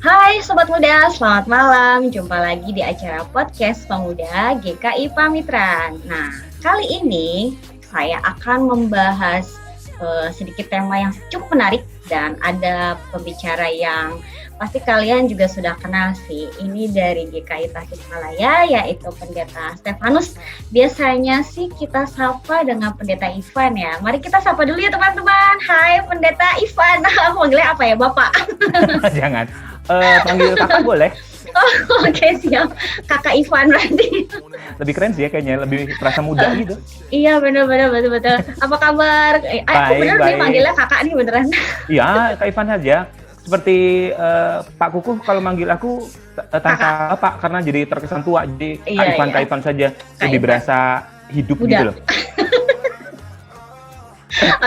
Hai Sobat Muda, selamat malam. Jumpa lagi di acara podcast Pemuda GKI Pamitran. Nah, kali ini saya akan membahas sedikit tema yang cukup menarik dan ada pembicara yang pasti kalian juga sudah kenal sih. Ini dari GKI Tasikmalaya, yaitu Pendeta Stefanus. Biasanya sih kita sapa dengan Pendeta Ivan ya. Mari kita sapa dulu ya teman-teman. Hai Pendeta Ivan. Manggilnya apa ya Bapak? Jangan. Panggil kakak boleh. Oh, oke, siap. Kakak Ivan berarti. Lebih keren sih ya kayaknya, lebih terasa muda gitu. Iya, benar-benar betul-betul. Apa kabar? Aku bener nih manggilnya kakak nih beneran. Iya, Kak Ivan saja. Seperti Pak Kukuh kalau manggil aku tanpa Pak karena jadi terkesan tua. Jadi Iya, Kak Ivan saja. Lebih berasa hidup Muda. gitu loh.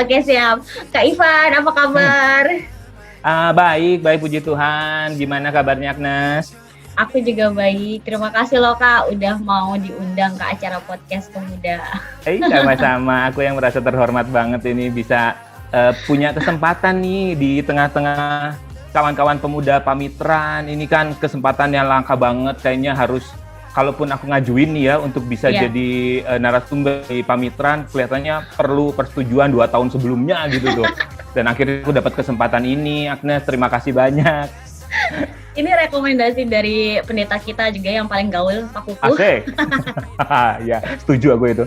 Oke, siap. Kak Ivan, apa kabar? Baik puji Tuhan. Gimana kabarnya Agnes? Aku juga baik. Terima kasih loh Kak udah mau diundang ke acara podcast Pemuda. Sama-sama. Aku yang merasa terhormat banget ini bisa punya kesempatan nih di tengah-tengah kawan-kawan pemuda Pamitran. Ini kan kesempatan yang langka banget. Kayaknya harus, kalaupun aku ngajuin nih ya untuk bisa jadi narasumber di Pamitran, kelihatannya perlu persetujuan 2 tahun sebelumnya gitu tuh. Dan akhirnya aku dapat kesempatan ini. Agnes, terima kasih banyak. Ini rekomendasi dari pendeta kita juga yang paling gaul, Pak Kuku. Asik. Ya, setuju aku itu.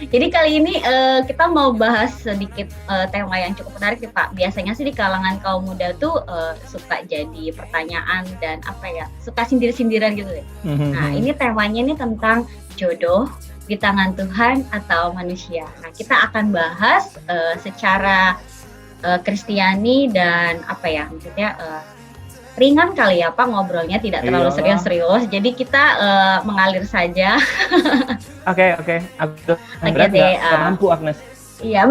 Jadi kali ini kita mau bahas sedikit tema yang cukup menarik ya Pak. Biasanya sih di kalangan kaum muda tuh suka jadi pertanyaan dan suka sindir-sindiran gitu deh. Nah ini temanya nih tentang jodoh di tangan Tuhan atau manusia. Nah kita akan bahas secara Kristiani dan maksudnya ringan kali ya Pak ngobrolnya, tidak terlalu serius-serius. Jadi kita mengalir saja. Oke. Aku nggak mampu Agnes. Iya.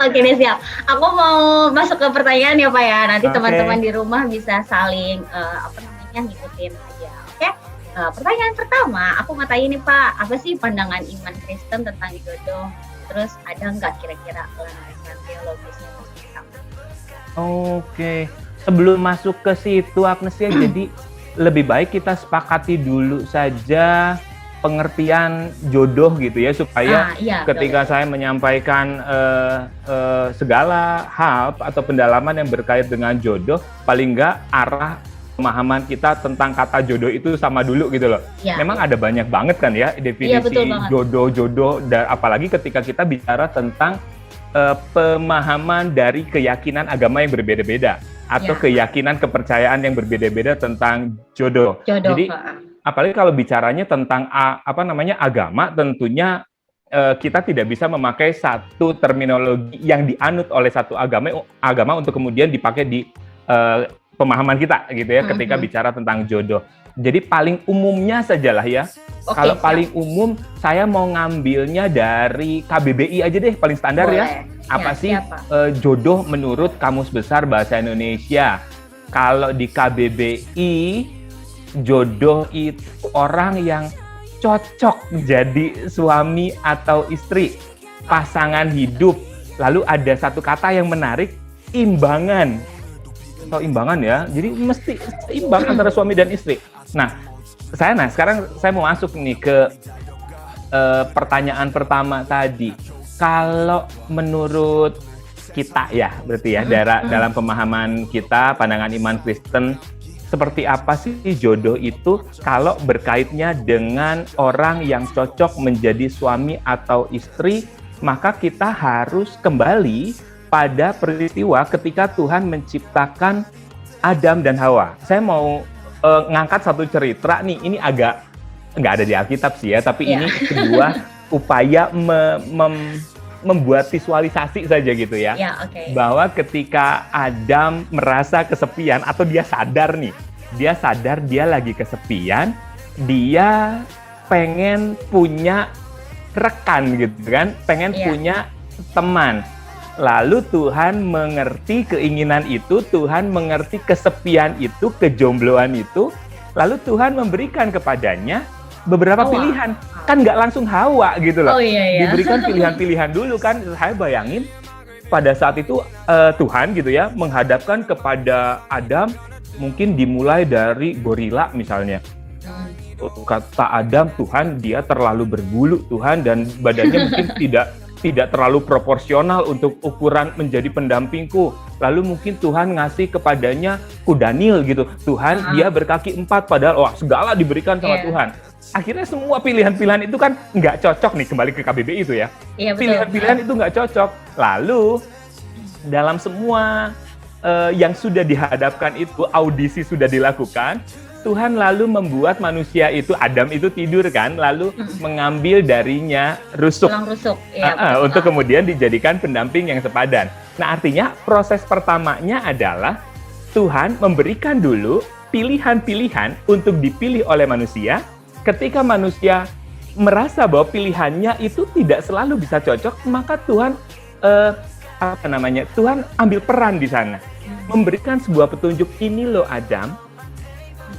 Oke deh siap. Aku mau masuk ke pertanyaan ya Pak ya. Nanti teman-teman di rumah bisa saling ngikutin aja. Oke. Pertanyaan pertama, aku mau tanya nih Pak, apa sih pandangan iman Kristen tentang jodoh? Terus ada nggak kira-kira landasan teologisnya? Oke, sebelum masuk ke situ Agnes ya, jadi lebih baik kita sepakati dulu saja pengertian jodoh gitu ya, supaya ketika saya menyampaikan segala hal atau pendalaman yang berkait dengan jodoh, paling nggak arah pemahaman kita tentang kata jodoh itu sama dulu gitu loh. Memang ada banyak banget kan ya definisi jodoh, dan apalagi ketika kita bicara tentang pemahaman dari keyakinan agama yang berbeda-beda atau keyakinan kepercayaan yang berbeda-beda tentang jodoh. Jadi apalagi kalau bicaranya tentang agama, tentunya kita tidak bisa memakai satu terminologi yang dianut oleh satu agama untuk kemudian dipakai di pemahaman kita gitu ya ketika bicara tentang jodoh. Jadi paling umumnya sajalah ya. Kalau paling umum saya mau ngambilnya dari KBBI aja deh, paling standar. Boleh. Apa sih jodoh menurut Kamus Besar Bahasa Indonesia? Kalau di KBBI, jodoh itu orang yang cocok jadi suami atau istri, pasangan hidup. Lalu ada satu kata yang menarik, imbangan. Atau imbangan ya, jadi mesti imbang antara suami dan istri. Nah, sekarang saya mau masuk nih ke pertanyaan pertama tadi. Kalau menurut kita ya, berarti ya dalam pemahaman kita, pandangan iman Kristen, seperti apa sih jodoh itu kalau berkaitnya dengan orang yang cocok menjadi suami atau istri, maka kita harus kembali pada peristiwa ketika Tuhan menciptakan Adam dan Hawa. Saya mau ngangkat satu cerita nih, ini agak nggak ada di Alkitab sih ya, tapi ini sebuah upaya membuat visualisasi saja gitu ya. Bahwa ketika Adam merasa kesepian atau dia sadar dia lagi kesepian, dia pengen punya rekan gitu kan, pengen punya teman. Lalu Tuhan mengerti keinginan itu, Tuhan mengerti kesepian itu, kejombloan itu, lalu Tuhan memberikan kepadanya beberapa pilihan. Kan nggak langsung Hawa gitu loh. Diberikan pilihan-pilihan dulu kan. Saya bayangin pada saat itu Tuhan gitu ya menghadapkan kepada Adam, mungkin dimulai dari gorila misalnya. Kata Adam, Tuhan dia terlalu berbulu Tuhan, dan badannya mungkin tidak terlalu proporsional untuk ukuran menjadi pendampingku. Lalu mungkin Tuhan ngasih kepadanya kuda Nil gitu. Tuhan dia berkaki 4 padahal segala diberikan sama Tuhan. Akhirnya semua pilihan-pilihan itu kan nggak cocok nih, kembali ke KBBI itu ya. Pilihan-pilihan itu nggak cocok. Lalu dalam semua yang sudah dihadapkan itu, audisi sudah dilakukan, Tuhan lalu membuat manusia itu, Adam itu tidur kan, lalu mengambil darinya rusuk. Tulang rusuk. Untuk kemudian dijadikan pendamping yang sepadan. Nah artinya proses pertamanya adalah Tuhan memberikan dulu pilihan-pilihan untuk dipilih oleh manusia. Ketika manusia merasa bahwa pilihannya itu tidak selalu bisa cocok, maka Tuhan Tuhan ambil peran di sana, memberikan sebuah petunjuk, ini loh Adam,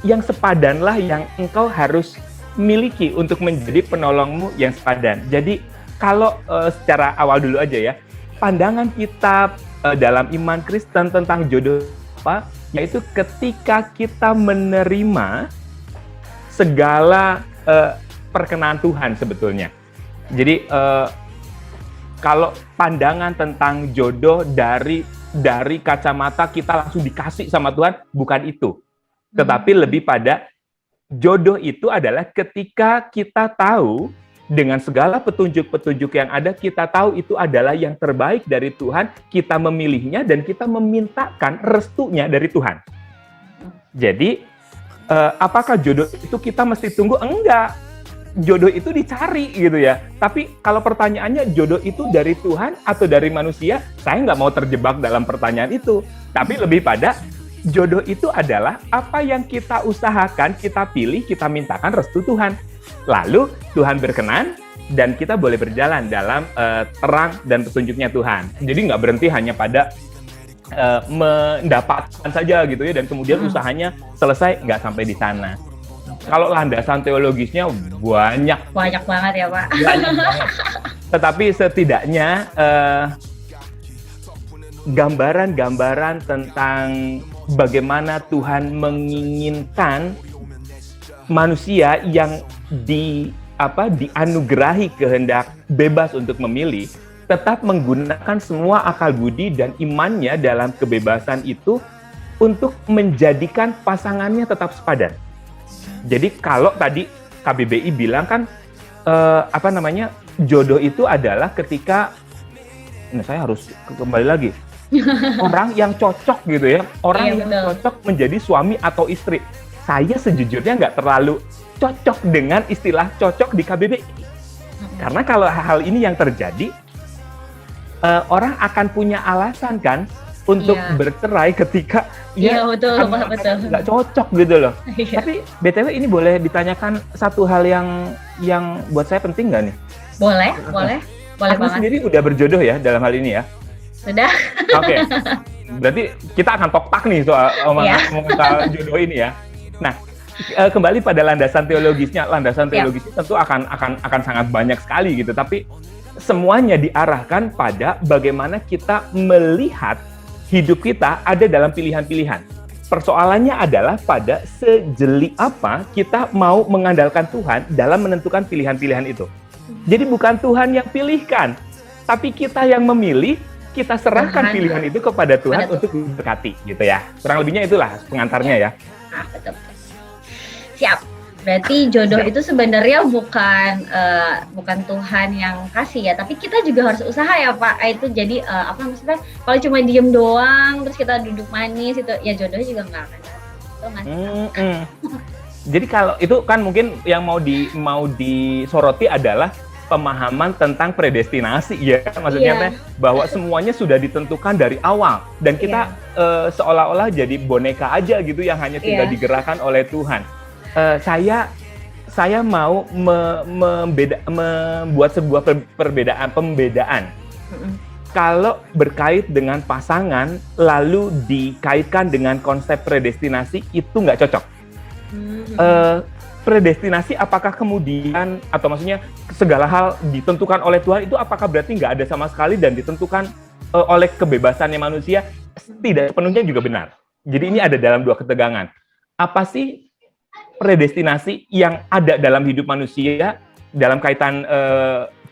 yang sepadanlah yang engkau harus miliki untuk menjadi penolongmu yang sepadan. Jadi kalau secara awal dulu aja ya, pandangan kita dalam iman Kristen tentang jodoh apa, yaitu ketika kita menerima segala perkenan Tuhan sebetulnya. Jadi kalau pandangan tentang jodoh dari kacamata kita langsung dikasih sama Tuhan, bukan itu. Tetapi lebih pada jodoh itu adalah ketika kita tahu dengan segala petunjuk-petunjuk yang ada, kita tahu itu adalah yang terbaik dari Tuhan, kita memilihnya dan kita memintakan restunya dari Tuhan. Jadi, apakah jodoh itu kita mesti tunggu? Enggak. Jodoh itu dicari gitu ya. Tapi kalau pertanyaannya jodoh itu dari Tuhan atau dari manusia, saya nggak mau terjebak dalam pertanyaan itu. Tapi lebih pada jodoh itu adalah apa yang kita usahakan, kita pilih, kita mintakan restu Tuhan. Lalu Tuhan berkenan dan kita boleh berjalan dalam terang dan petunjuknya Tuhan. Jadi nggak berhenti hanya pada mendapatkan saja gitu ya, dan kemudian usahanya selesai, nggak sampai di sana. Kalau landasan teologisnya banyak banget ya Pak. Tetapi setidaknya gambaran-gambaran tentang bagaimana Tuhan menginginkan manusia yang dianugerahi kehendak bebas untuk memilih, tetap menggunakan semua akal budi dan imannya dalam kebebasan itu untuk menjadikan pasangannya tetap sepadan. Jadi kalau tadi KBBI bilang kan jodoh itu adalah ketika, nah saya harus kembali lagi, orang yang cocok gitu ya, orang yang cocok menjadi suami atau istri. Saya sejujurnya nggak terlalu cocok dengan istilah cocok di KBBI. Karena kalau hal ini yang terjadi, orang akan punya alasan kan untuk bercerai ketika betul. Nggak cocok gitu loh. Tapi BTW ini boleh ditanyakan satu hal yang buat saya penting nggak nih? Boleh Aku banget. Sendiri udah berjodoh ya dalam hal ini ya? Sudah. Oke. Berarti kita akan tok-tak nih soal jodoh ini ya. Nah, kembali pada landasan teologisnya. Landasan teologisnya tentu akan sangat banyak sekali gitu, tapi semuanya diarahkan pada bagaimana kita melihat hidup kita ada dalam pilihan-pilihan. Persoalannya adalah pada sejeli apa kita mau mengandalkan Tuhan dalam menentukan pilihan-pilihan itu. Jadi bukan Tuhan yang pilihkan, tapi kita yang memilih, kita serahkan pilihan itu kepada Tuhan untuk diberkati gitu ya. Kurang lebihnya itulah pengantarnya ya. Betul. Siap. Berarti jodoh itu sebenarnya bukan Tuhan yang kasih ya, tapi kita juga harus usaha ya Pak. Itu jadi maksudnya kalau cuma diem doang terus kita duduk manis itu ya jodohnya juga nggak akan datang. Jadi kalau itu kan mungkin yang mau disoroti adalah pemahaman tentang predestinasi ya, maksudnya bahwa semuanya sudah ditentukan dari awal dan kita seolah-olah jadi boneka aja gitu yang hanya tinggal digerakkan oleh Tuhan. Saya mau membuat sebuah pembedaan. Kalau berkait dengan pasangan lalu dikaitkan dengan konsep predestinasi, itu nggak cocok. Predestinasi apakah kemudian, atau maksudnya segala hal ditentukan oleh Tuhan itu apakah berarti nggak ada sama sekali dan ditentukan oleh kebebasannya manusia tidak sepenuhnya juga benar. Jadi ini ada dalam dua ketegangan. Apa sih predestinasi yang ada dalam hidup manusia dalam kaitan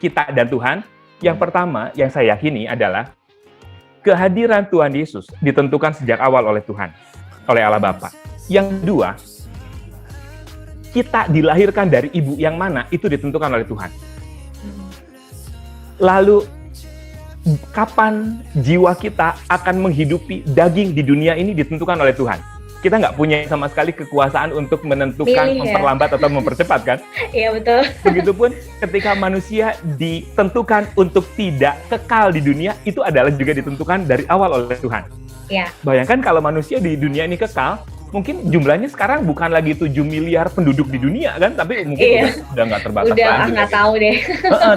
kita dan Tuhan? Yang pertama yang saya yakini adalah kehadiran Tuhan Yesus ditentukan sejak awal oleh Tuhan, oleh Allah Bapa. Yang kedua, kita dilahirkan dari ibu yang mana itu ditentukan oleh Tuhan. Lalu kapan jiwa kita akan menghidupi daging di dunia ini ditentukan oleh Tuhan. Kita nggak punya sama sekali kekuasaan untuk menentukan, memperlambat atau mempercepat, kan? Iya, betul. Begitupun ketika manusia ditentukan untuk tidak kekal di dunia, itu adalah juga ditentukan dari awal oleh Tuhan. Iya. Bayangkan kalau manusia di dunia ini kekal, mungkin jumlahnya sekarang bukan lagi 7 miliar penduduk di dunia, kan? Tapi mungkin udah nggak terbatas lagi. Udah nggak tahu deh.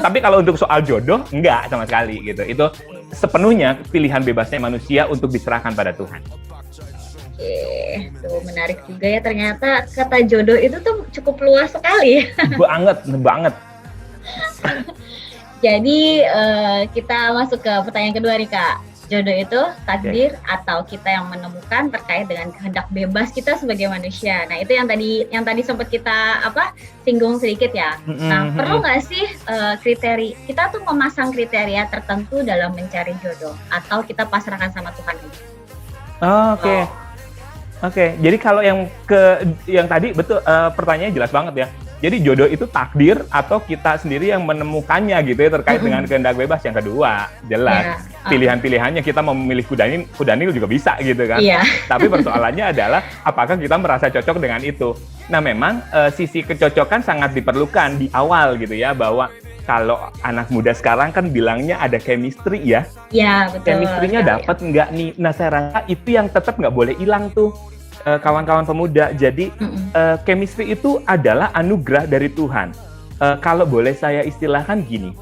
Tapi kalau untuk soal jodoh, nggak sama sekali gitu. Itu sepenuhnya pilihan bebasnya manusia untuk diserahkan pada Tuhan. Tuh menarik juga ya, ternyata kata jodoh itu tuh cukup luas sekali. Banget. Jadi kita masuk ke pertanyaan kedua nih, Kak. Jodoh itu takdir atau kita yang menemukan terkait dengan kehendak bebas kita sebagai manusia. Nah, itu yang tadi sempat kita singgung sedikit ya. Nah, perlu nggak sih kriteria kita tuh memasang kriteria tertentu dalam mencari jodoh atau kita pasrahkan sama Tuhan? Oke, jadi kalau yang tadi betul, pertanyaannya jelas banget ya. Jadi jodoh itu takdir atau kita sendiri yang menemukannya gitu ya, terkait dengan kehendak bebas. Yang kedua, jelas pilihan-pilihannya, kita mau memilih kuda nil juga bisa gitu kan. Tapi persoalannya adalah apakah kita merasa cocok dengan itu. Nah, memang sisi kecocokan sangat diperlukan di awal gitu ya, bahwa kalau anak muda sekarang kan bilangnya ada chemistry ya. Iya, betul. Chemistry-nya dapat nggak nih? Nah, saya rasa itu yang tetap nggak boleh hilang tuh, kawan-kawan pemuda. Jadi, chemistry itu adalah anugerah dari Tuhan. Kalau boleh saya istilahkan gini,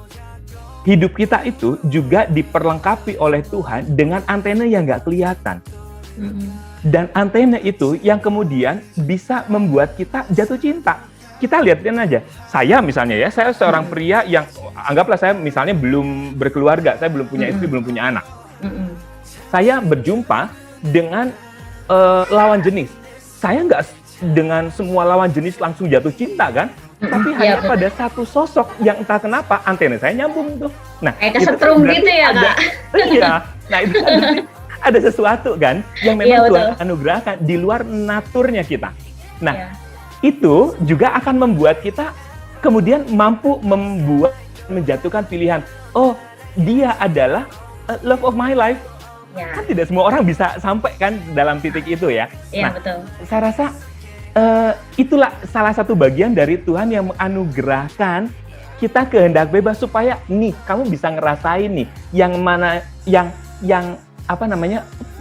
hidup kita itu juga diperlengkapi oleh Tuhan dengan antena yang nggak kelihatan. Dan antena itu yang kemudian bisa membuat kita jatuh cinta. Kita lihatin aja, saya misalnya ya, saya seorang pria yang, anggaplah saya misalnya belum berkeluarga, saya belum punya istri, belum punya anak. Saya berjumpa dengan lawan jenis. Saya nggak dengan semua lawan jenis langsung jatuh cinta kan, tapi hanya pada satu sosok yang entah kenapa antena saya nyambung tuh. Nah, kayak kesetrum gitu ya, Kak? Iya, nah itu ada sesuatu kan, yang memang Tuhan anugerahkan di luar naturnya kita. Nah, itu juga akan membuat kita kemudian mampu menjatuhkan pilihan. Oh, dia adalah love of my life. Kan tidak semua orang bisa sampai kan dalam titik itu ya. Nah, betul. Saya rasa itulah salah satu bagian dari Tuhan yang menganugerahkan kita kehendak bebas supaya nih kamu bisa ngerasain nih yang mana yang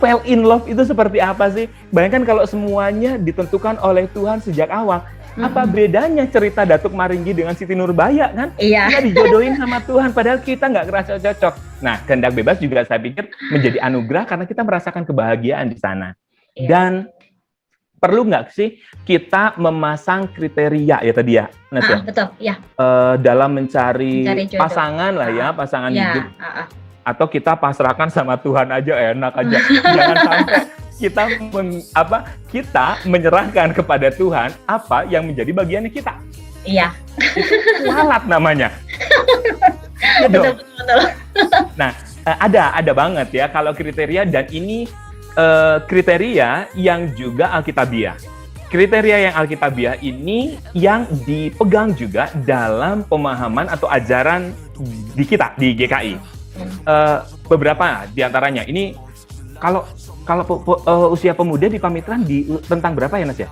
fall in love itu seperti apa sih? Bayangkan kalau semuanya ditentukan oleh Tuhan sejak awal. Apa bedanya cerita Datuk Maringgi dengan Siti Nurbaya kan? Kita dijodohin sama Tuhan, padahal kita nggak ngerasa cocok. Nah, kehendak bebas juga saya pikir menjadi anugerah karena kita merasakan kebahagiaan di sana. Dan perlu nggak sih kita memasang kriteria ya tadi ya, Nas ya? Betul, ya. Dalam mencari pasangan lah ya, pasangan hidup. Atau kita pasrahkan sama Tuhan aja, enak aja. Jangan sampai kita menyerahkan kepada Tuhan apa yang menjadi bagiannya kita. Iya. Lalat namanya. Betul. Nah, ada banget ya kalau kriteria, dan ini kriteria yang juga alkitabiah. Kriteria yang alkitabiah ini yang dipegang juga dalam pemahaman atau ajaran di kita di GKI. Beberapa diantaranya ini kalau usia pemuda di Pamitran di tentang berapa ya, Nas ya?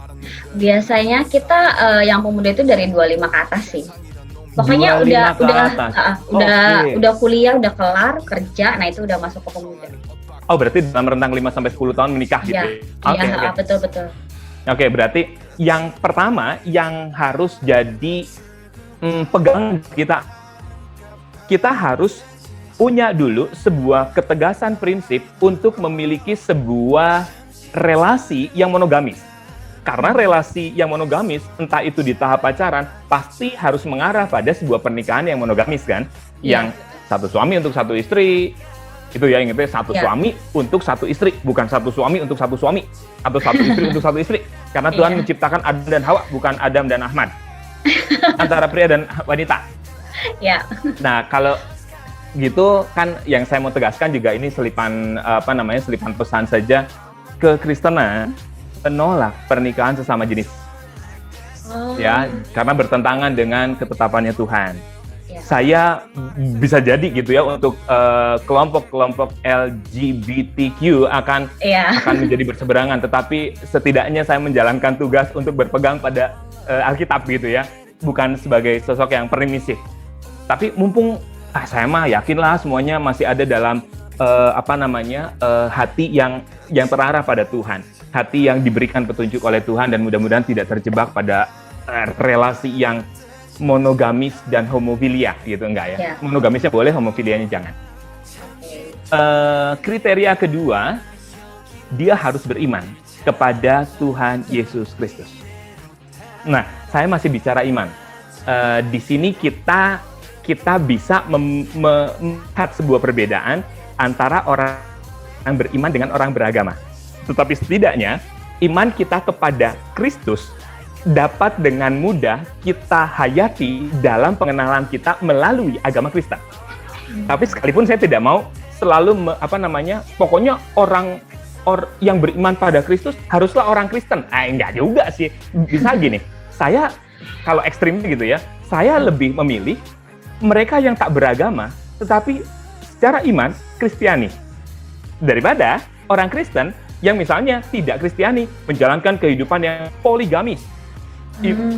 Biasanya kita yang pemuda itu dari 25 ke atas sih. Pokoknya udah kuliah, udah kelar kerja, nah itu udah masuk ke pemuda. Oh, berarti dalam rentang 5 sampai 10 tahun menikah gitu. Iya, betul. Oke, berarti yang pertama yang harus jadi pegang kita harus punya dulu sebuah ketegasan prinsip untuk memiliki sebuah relasi yang monogamis. Karena relasi yang monogamis, entah itu di tahap pacaran, pasti harus mengarah pada sebuah pernikahan yang monogamis kan? Yang satu suami untuk satu istri, Itu ya, ingatnya satu suami untuk satu istri, bukan satu suami untuk satu suami atau satu istri untuk satu istri. Karena Tuhan menciptakan Adam dan Hawa, bukan Adam dan Ahmad. Antara pria dan wanita. Ya. Nah, kalau gitu kan yang saya mau tegaskan juga ini selipan selipan pesan saja, kekristenan menolak pernikahan sesama jenis. Ya, karena bertentangan dengan ketetapannya Tuhan. Saya bisa jadi gitu ya untuk kelompok-kelompok LGBTQ akan menjadi berseberangan, tetapi setidaknya saya menjalankan tugas untuk berpegang pada Alkitab gitu ya, bukan sebagai sosok yang permisif. Tapi mumpung saya mah yakinlah semuanya masih ada dalam hati yang terarah pada Tuhan, hati yang diberikan petunjuk oleh Tuhan, dan mudah-mudahan tidak terjebak pada relasi yang monogamis dan homofilia gitu, enggak ya? Monogamisnya boleh, homofilianya jangan. Kriteria kedua, dia harus beriman kepada Tuhan Yesus Kristus. Nah, saya masih bicara iman. Di sini kita bisa melihat sebuah perbedaan antara orang yang beriman dengan orang beragama. Tetapi setidaknya iman kita kepada Kristus dapat dengan mudah kita hayati dalam pengenalan kita melalui agama Kristen. Tapi sekalipun saya tidak mau selalu pokoknya orang yang beriman pada Kristus haruslah orang Kristen. Enggak juga sih. Bisa gini, saya kalau ekstrim gitu ya, saya lebih memilih mereka yang tak beragama tetapi secara iman Kristiani daripada orang Kristen yang misalnya tidak Kristiani menjalankan kehidupan yang poligamis.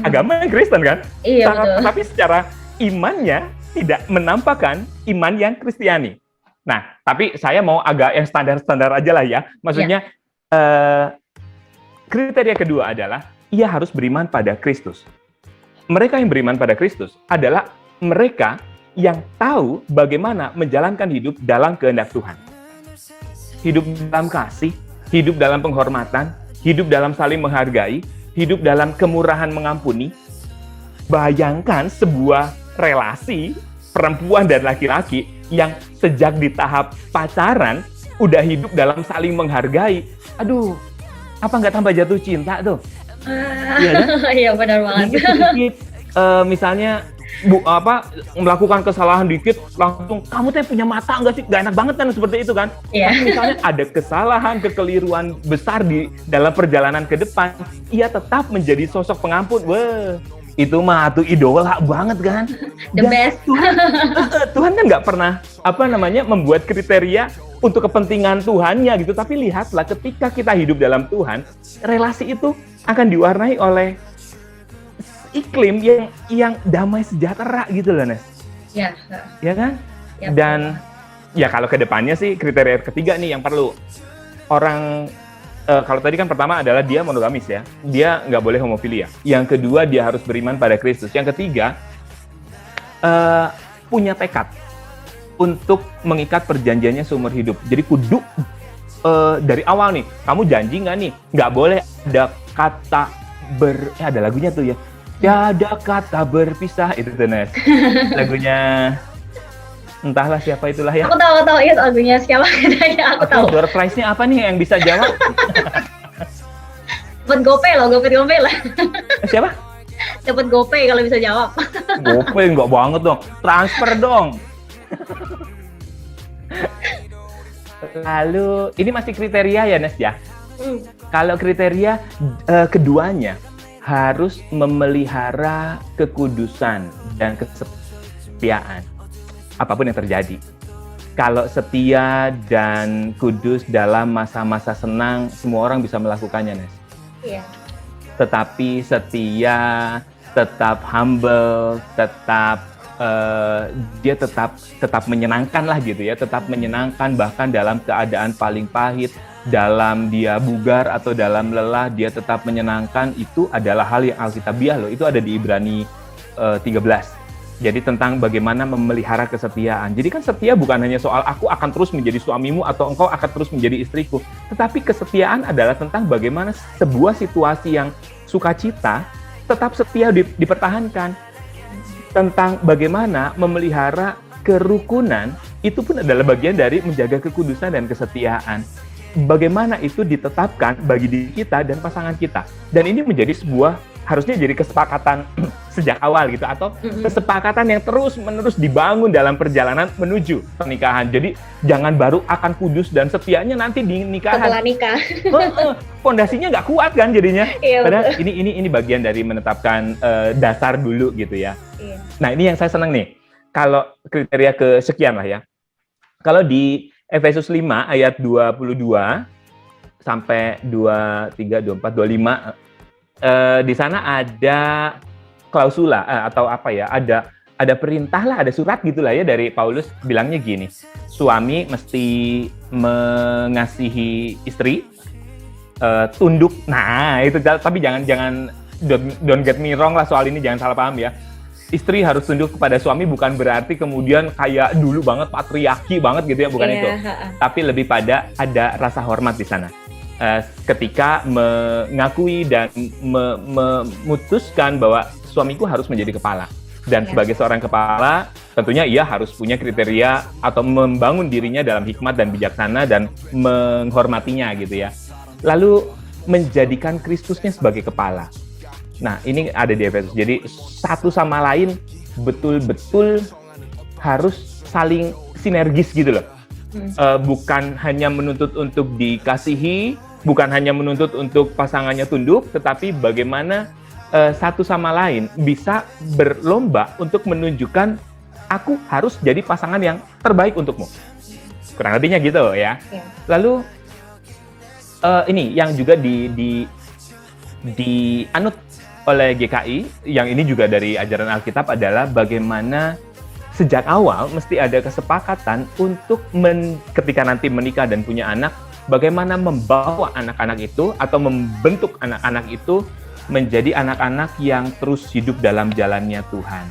Agama yang Kristen kan? Iya, betul. Tapi secara imannya tidak menampakkan iman yang Kristiani. Nah, tapi saya mau agak yang standar-standar aja lah ya. Maksudnya kriteria kedua adalah ia harus beriman pada Kristus. Mereka yang beriman pada Kristus adalah mereka yang tahu bagaimana menjalankan hidup dalam kehendak Tuhan. Hidup dalam kasih, hidup dalam penghormatan, hidup dalam saling menghargai, hidup dalam kemurahan mengampuni. Bayangkan sebuah relasi perempuan dan laki-laki yang sejak di tahap pacaran udah hidup dalam saling menghargai. Aduh, apa nggak tambah jatuh cinta tuh? Iya kan? Iya, benar banget. Misalnya melakukan kesalahan dikit langsung kamu tuh punya mata nggak sih? Gak enak banget kan seperti itu kan? Tapi misalnya ada kesalahan, kekeliruan besar di dalam perjalanan ke depan, ia tetap menjadi sosok pengampun. Wah, itu mah tuh idola banget kan? The best. Tuhan kan nggak pernah membuat kriteria untuk kepentingan Tuhannya gitu. Tapi lihatlah ketika kita hidup dalam Tuhan, relasi itu akan diwarnai oleh iklim yang damai sejahtera gitu loh, Nes. Ya. Ya kan? Ya, dan ya kalau ke depannya sih kriteria ketiga nih yang perlu. Orang kalau tadi kan pertama adalah dia monogamis ya. Dia nggak boleh homofilia. Yang kedua dia harus beriman pada Kristus. Yang ketiga punya tekad untuk mengikat perjanjiannya seumur hidup. Jadi kudu dari awal nih, kamu janji nggak nih? Nggak boleh ada kata ada lagunya tuh ya. Tiada kata berpisah, itu tuh Nes. Lagunya entahlah siapa itulah ya. Aku tahu ya lagunya siapa katanya, aku tahu. Door prize-nya apa nih yang bisa jawab? Dapat GoPay lah. Siapa? Dapat GoPay kalau bisa jawab. GoPay enggak banget dong. Transfer dong. Lalu ini masih kriteria ya Nes ya? Kalau kriteria keduanya harus memelihara kekudusan dan kesetiaan apapun yang terjadi. Kalau setia dan kudus dalam masa-masa senang, semua orang bisa melakukannya, Nes. Iya. Tetapi setia, tetap humble, dia tetap menyenangkan lah gitu ya, tetap menyenangkan bahkan dalam keadaan paling pahit, dalam dia bugar atau dalam lelah, dia tetap menyenangkan. Itu adalah hal yang alkitabiah loh. Itu ada di Ibrani 13. Jadi tentang bagaimana memelihara kesetiaan. Jadi kan setia bukan hanya soal aku akan terus menjadi suamimu atau engkau akan terus menjadi istriku. Tetapi kesetiaan adalah tentang bagaimana sebuah situasi yang sukacita tetap setia dipertahankan. Tentang bagaimana memelihara kerukunan itu pun adalah bagian dari menjaga kekudusan dan kesetiaan. Bagaimana itu ditetapkan bagi diri kita dan pasangan kita. Dan ini menjadi harusnya jadi kesepakatan sejak awal gitu, atau kesepakatan yang terus-menerus dibangun dalam perjalanan menuju pernikahan. Jadi jangan baru akan kudus dan setianya nanti di nikahan. Setelah nikah. Pondasinya nggak kuat kan jadinya. Iya, padahal ini bagian dari menetapkan dasar dulu gitu ya. Iya. Nah, ini yang saya senang nih. Kalau kriteria kesekian lah ya. Kalau di Efesus 5 ayat 22 sampai 23, 24, 25 di sana ada klausula atau apa ya, ada perintah lah, ada surat gitulah ya dari Paulus, bilangnya gini, suami mesti mengasihi istri, tunduk. Nah, itu tapi jangan don't get me wrong lah soal ini, jangan salah paham ya. Istri harus tunduk kepada suami bukan berarti kemudian kayak dulu banget patriarki banget gitu ya, bukan itu. Tapi lebih pada ada rasa hormat di sana. Ketika mengakui dan memutuskan bahwa suamiku harus menjadi kepala. Dan sebagai seorang kepala, tentunya ia harus punya kriteria atau membangun dirinya dalam hikmat dan bijaksana dan menghormatinya gitu ya. Lalu menjadikan Kristusnya sebagai kepala. Nah, ini ada di Efesus. Jadi satu sama lain betul-betul harus saling sinergis gitu loh. Bukan hanya menuntut untuk dikasihi, bukan hanya menuntut untuk pasangannya tunduk, tetapi bagaimana satu sama lain bisa berlomba untuk menunjukkan aku harus jadi pasangan yang terbaik untukmu. Kurang lebihnya gitu ya. Lalu ini yang juga dianut oleh GKI, yang ini juga dari ajaran Alkitab, adalah bagaimana sejak awal mesti ada kesepakatan untuk ketika nanti menikah dan punya anak, bagaimana membawa anak-anak itu atau membentuk anak-anak itu menjadi anak-anak yang terus hidup dalam jalannya Tuhan.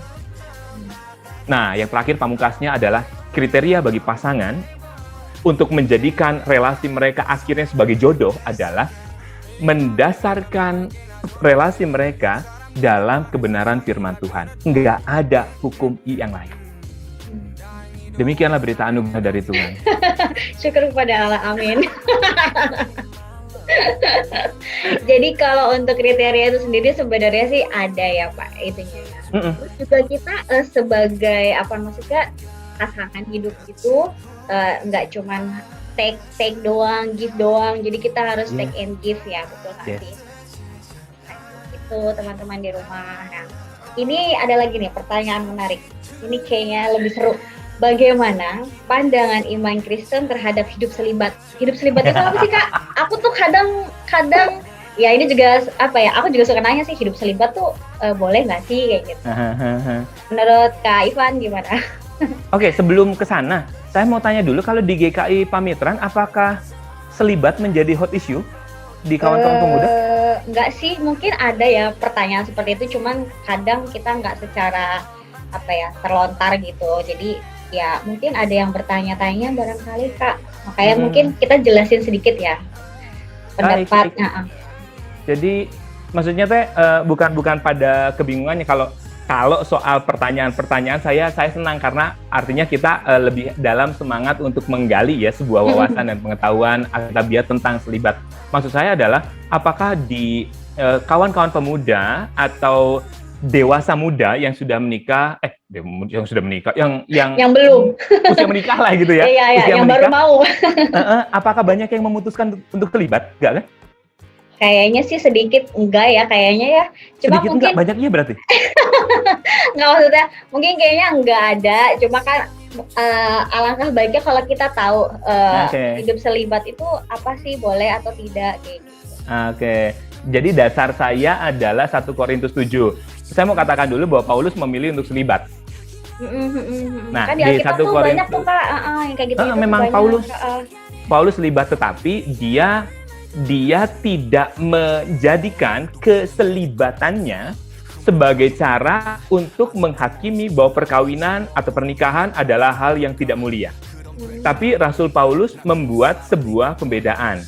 Nah, yang terakhir pamungkasnya adalah kriteria bagi pasangan untuk menjadikan relasi mereka akhirnya sebagai jodoh adalah mendasarkan relasi mereka dalam kebenaran firman Tuhan. Nggak ada hukum yang lain. Demikianlah berita anugerah dari Tuhan. Syukur kepada Allah, amin. Jadi kalau untuk kriteria itu sendiri sebenarnya sih ada ya Pak, itunya ya. Terus juga kita sebagai maksudnya pasangan hidup itu nggak cuman take doang, give doang. Jadi kita harus take and give ya, betul nggak sih? Itu teman-teman di rumah. Nah, ini ada lagi nih pertanyaan menarik. Ini kayaknya lebih seru. Bagaimana pandangan iman Kristen terhadap hidup selibat? Hidup selibat itu apa sih Kak? Aku tuh kadang ya ini juga aku juga suka nanya sih, hidup selibat tuh boleh nggak sih kayak gitu. Menurut Kak Ivan gimana? Oke, sebelum ke sana, saya mau tanya dulu, kalau di GKI Pamitran apakah selibat menjadi hot issue di kawan-kawan pemuda? Enggak sih, mungkin ada ya pertanyaan seperti itu, cuman kadang kita nggak secara terlontar gitu. Jadi ya mungkin ada yang bertanya-tanya barangkali Kak, makanya mungkin kita jelasin sedikit ya pendapatnya. Jadi maksudnya bukan pada kebingungannya kalau soal pertanyaan-pertanyaan saya senang, karena artinya kita lebih dalam semangat untuk menggali ya sebuah wawasan dan pengetahuan akademia tentang selibat. Maksud saya adalah apakah di kawan-kawan pemuda atau dewasa muda yang sudah menikah, yang belum usia menikah lah gitu ya, usia yang menikah, baru mau. Apakah banyak yang memutuskan untuk terlibat, enggak kan? Kayaknya sih sedikit enggak ya, kayaknya ya. Cuma sedikit mungkin enggak, banyaknya berarti? Nggak, maksudnya mungkin kayaknya enggak ada. Cuma kan alangkah baiknya kalau kita tahu hidup selibat itu apa sih, boleh atau tidak kayak gitu. Oke. Jadi dasar saya adalah 1 Korintus 7. Saya mau katakan dulu bahwa Paulus memilih untuk selibat. Nah, kan di 1 Korintus banyak tuh Kak, yang kayak gitu. Memang Paulus selibat, tetapi dia tidak menjadikan keselibatannya sebagai cara untuk menghakimi bahwa perkawinan atau pernikahan adalah hal yang tidak mulia. Tapi Rasul Paulus membuat sebuah pembedaan.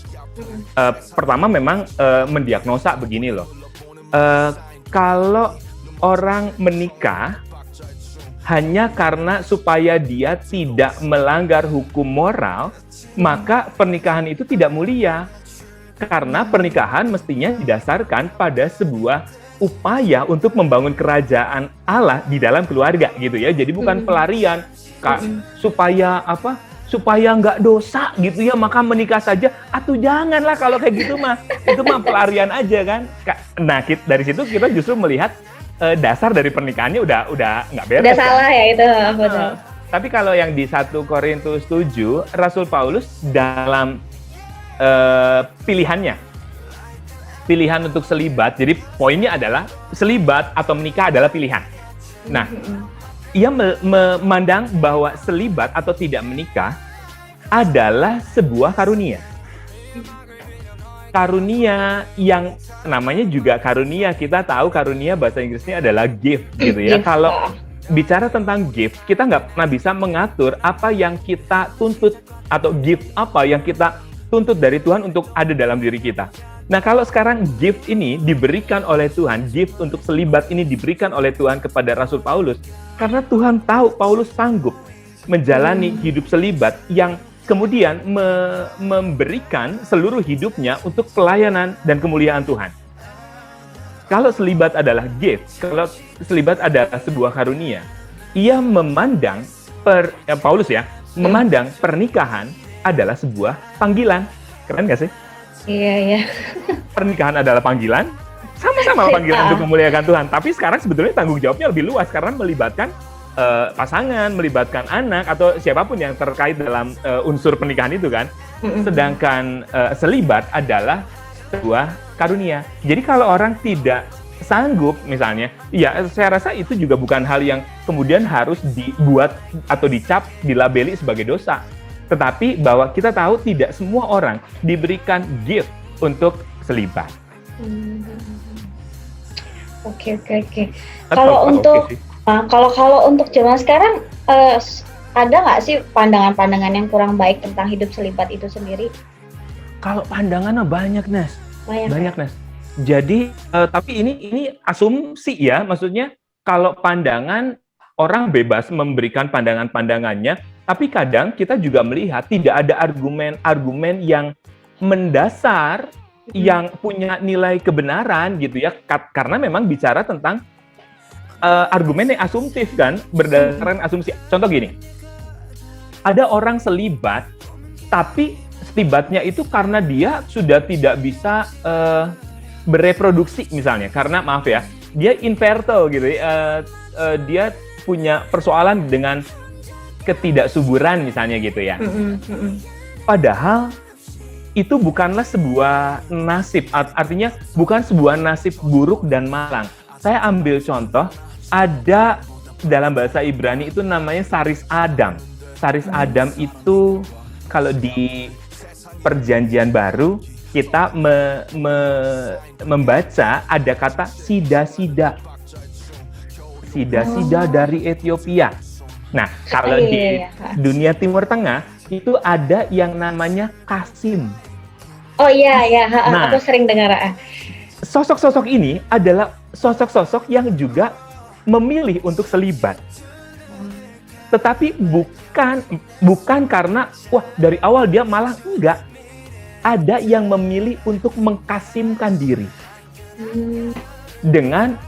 Pertama memang mendiagnosa begini loh. Kalau orang menikah hanya karena supaya dia tidak melanggar hukum moral, maka pernikahan itu tidak mulia. Karena pernikahan mestinya didasarkan pada sebuah upaya untuk membangun kerajaan Allah di dalam keluarga gitu ya. Jadi bukan pelarian supaya apa? Supaya nggak dosa gitu ya, maka menikah saja. Atau janganlah kalau kayak gitu mah. Itu mah pelarian aja kan. Nah, dari situ kita justru melihat dasar dari pernikahannya udah nggak beres. Udah salah ya itu, betul. Tapi kalau yang di 1 Korintus 7, Rasul Paulus dalam pilihan untuk selibat, jadi poinnya adalah selibat atau menikah adalah pilihan. Nah, ia memandang bahwa selibat atau tidak menikah adalah sebuah karunia. Karunia yang namanya juga karunia, kita tahu karunia bahasa Inggrisnya adalah gift gitu ya. Kalau bicara tentang gift, kita nggak pernah bisa mengatur apa yang kita tuntut atau gift apa yang kita tuntut dari Tuhan untuk ada dalam diri kita. Nah, kalau sekarang gift ini diberikan oleh Tuhan, gift untuk selibat ini diberikan oleh Tuhan kepada Rasul Paulus, karena Tuhan tahu Paulus sanggup menjalani hidup selibat yang kemudian memberikan seluruh hidupnya untuk pelayanan dan kemuliaan Tuhan. Kalau selibat adalah gift, kalau selibat adalah sebuah karunia, ia memandang Paulus ya, memandang pernikahan adalah sebuah panggilan. Keren gak sih? Iya. Pernikahan adalah panggilan, sama-sama panggilan untuk memuliakan Tuhan. Tapi sekarang sebetulnya tanggung jawabnya lebih luas karena melibatkan pasangan, melibatkan anak atau siapapun yang terkait dalam unsur pernikahan itu kan. Sedangkan selibat adalah sebuah karunia. Jadi kalau orang tidak sanggup misalnya, ya saya rasa itu juga bukan hal yang kemudian harus dibuat atau dicap, dilabeli sebagai dosa. Tetapi bahwa kita tahu tidak semua orang diberikan gift untuk selibat. Oke. Kalau untuk zaman sekarang ada nggak sih pandangan-pandangan yang kurang baik tentang hidup selibat itu sendiri? Kalau pandangannya banyak, Nes. Banyak, Nes. Jadi tapi ini asumsi ya, maksudnya kalau pandangan orang bebas memberikan pandangan-pandangannya, tapi kadang kita juga melihat tidak ada argumen-argumen yang mendasar, yang punya nilai kebenaran gitu ya, karena memang bicara tentang argumen yang asumtif kan, berdasarkan asumsi. Contoh gini, ada orang selibat, tapi selibatnya itu karena dia sudah tidak bisa bereproduksi misalnya, karena maaf ya, dia infertile gitu ya, dia punya persoalan dengan ketidaksuburan misalnya gitu ya. Padahal itu bukanlah sebuah nasib, artinya bukan sebuah nasib buruk dan malang. Saya ambil contoh, ada dalam bahasa Ibrani itu namanya Saris Adam. Saris Adam itu kalau di Perjanjian Baru kita membaca ada kata sida-sida. Sida-sida dari Ethiopia. Nah, kalau di dunia Timur Tengah itu ada yang namanya Kasim. Oh iya, aku sering dengar. Sosok-sosok ini adalah sosok-sosok yang juga memilih untuk selibat. Tetapi bukan karena wah dari awal dia malah enggak. Ada yang memilih untuk mengkasimkan diri. Dengan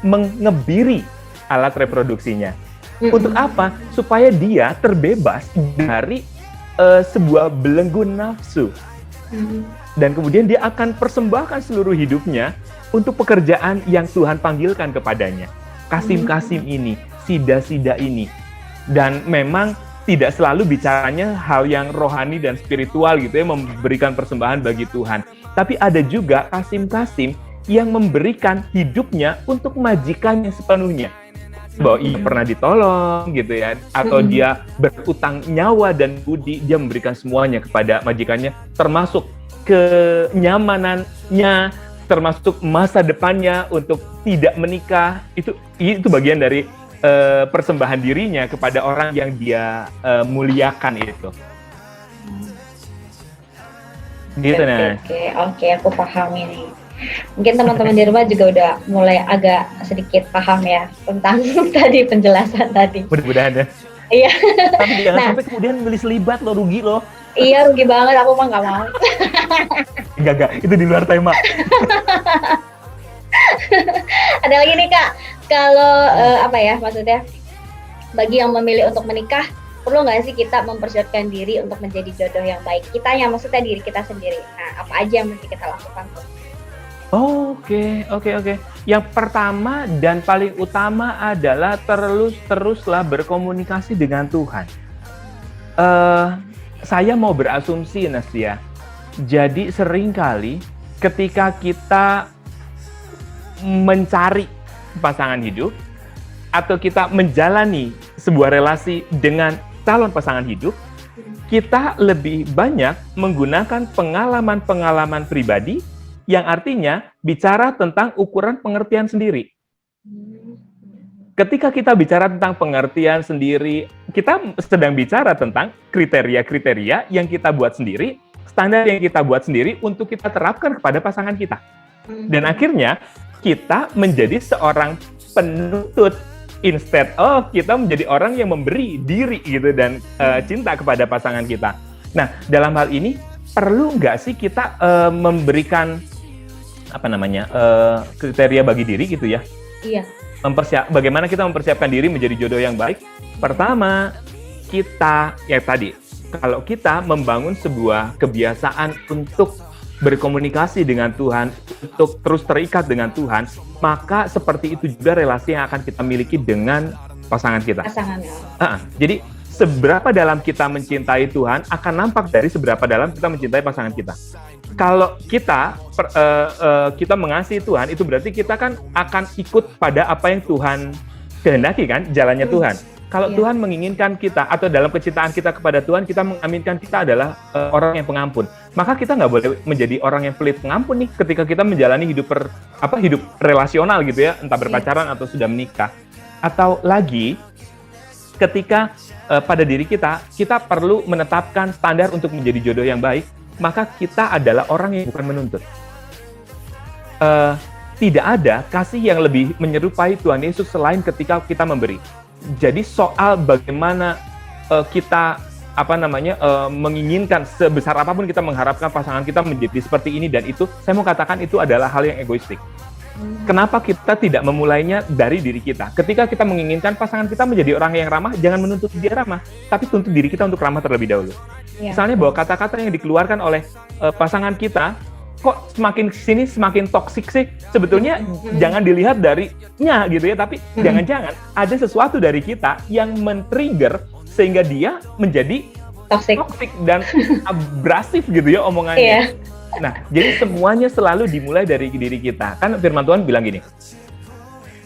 mengebiri alat reproduksinya. Untuk apa? Supaya dia terbebas dari sebuah belenggu nafsu. Dan kemudian dia akan persembahkan seluruh hidupnya untuk pekerjaan yang Tuhan panggilkan kepadanya. Kasim-kasim ini, sida-sida ini. Dan memang tidak selalu bicaranya hal yang rohani dan spiritual gitu ya, memberikan persembahan bagi Tuhan. Tapi ada juga kasim-kasim yang memberikan hidupnya untuk majikannya sepenuhnya. Bahwa ia pernah ditolong gitu ya, atau dia berutang nyawa dan budi, dia memberikan semuanya kepada majikannya, termasuk kenyamanannya, termasuk masa depannya untuk tidak menikah. Itu bagian dari persembahan dirinya kepada orang yang dia muliakan itu. Gitu. Oke, aku paham ini. Mungkin teman-teman di rumah juga udah mulai agak sedikit paham ya tentang tadi penjelasan tadi. Mudah-mudahan ya. Iya. Tapi jangan sampai kemudian beli selibat lo, rugi lo. Iya, rugi banget, aku mah nggak mau. Enggak, itu di luar tema. Ada lagi nih Kak, kalau apa ya maksudnya, bagi yang memilih untuk menikah, perlu nggak sih kita mempersiapkan diri untuk menjadi jodoh yang baik? Kitanya, maksudnya diri kita sendiri. Nah, apa aja yang mesti kita lakukan tuh? Oke. Yang pertama dan paling utama adalah teruslah berkomunikasi dengan Tuhan. Saya mau berasumsi, Nastia. Jadi seringkali ketika kita mencari pasangan hidup atau kita menjalani sebuah relasi dengan calon pasangan hidup, kita lebih banyak menggunakan pengalaman-pengalaman pribadi yang artinya bicara tentang ukuran pengertian sendiri. Ketika kita bicara tentang pengertian sendiri, kita sedang bicara tentang kriteria-kriteria yang kita buat sendiri, standar yang kita buat sendiri untuk kita terapkan kepada pasangan kita. Dan akhirnya kita menjadi seorang penuntut instead of kita menjadi orang yang memberi diri gitu dan cinta kepada pasangan kita. Nah, dalam hal ini perlu nggak sih kita memberikan kriteria bagi diri gitu ya? Iya. Bagaimana kita mempersiapkan diri menjadi jodoh yang baik? Pertama, kalau kita membangun sebuah kebiasaan untuk berkomunikasi dengan Tuhan, untuk terus terikat dengan Tuhan, maka seperti itu juga relasi yang akan kita miliki dengan pasangan kita. Jadi, seberapa dalam kita mencintai Tuhan akan nampak dari seberapa dalam kita mencintai pasangan kita. Kalau kita mengasihi Tuhan, itu berarti kita kan akan ikut pada apa yang Tuhan kehendaki kan, jalannya Tuhan. Kalau Tuhan menginginkan kita, atau dalam kecintaan kita kepada Tuhan, kita mengaminkan kita adalah orang yang pengampun. Maka kita nggak boleh menjadi orang yang pelit pengampun nih, ketika kita menjalani hidup relasional gitu ya, entah berpacaran atau sudah menikah. Atau lagi, ketika pada diri kita perlu menetapkan standar untuk menjadi jodoh yang baik, maka kita adalah orang yang bukan menuntut. Tidak ada kasih yang lebih menyerupai Tuhan Yesus selain ketika kita memberi. Jadi soal bagaimana kita menginginkan sebesar apapun kita mengharapkan pasangan kita menjadi seperti ini dan itu, saya mau katakan itu adalah hal yang egoistik. Kenapa kita tidak memulainya dari diri kita? Ketika kita menginginkan pasangan kita menjadi orang yang ramah, jangan menuntut dia ramah, tapi tuntut diri kita untuk ramah terlebih dahulu. Misalnya bahwa kata-kata yang dikeluarkan oleh pasangan kita, kok semakin kesini semakin toksik sih? Sebetulnya jangan dilihat darinya gitu ya, tapi jangan-jangan ada sesuatu dari kita yang men-trigger sehingga dia menjadi toksik dan abrasif gitu ya omongannya. Nah, jadi semuanya selalu dimulai dari diri kita. Kan firman Tuhan bilang gini,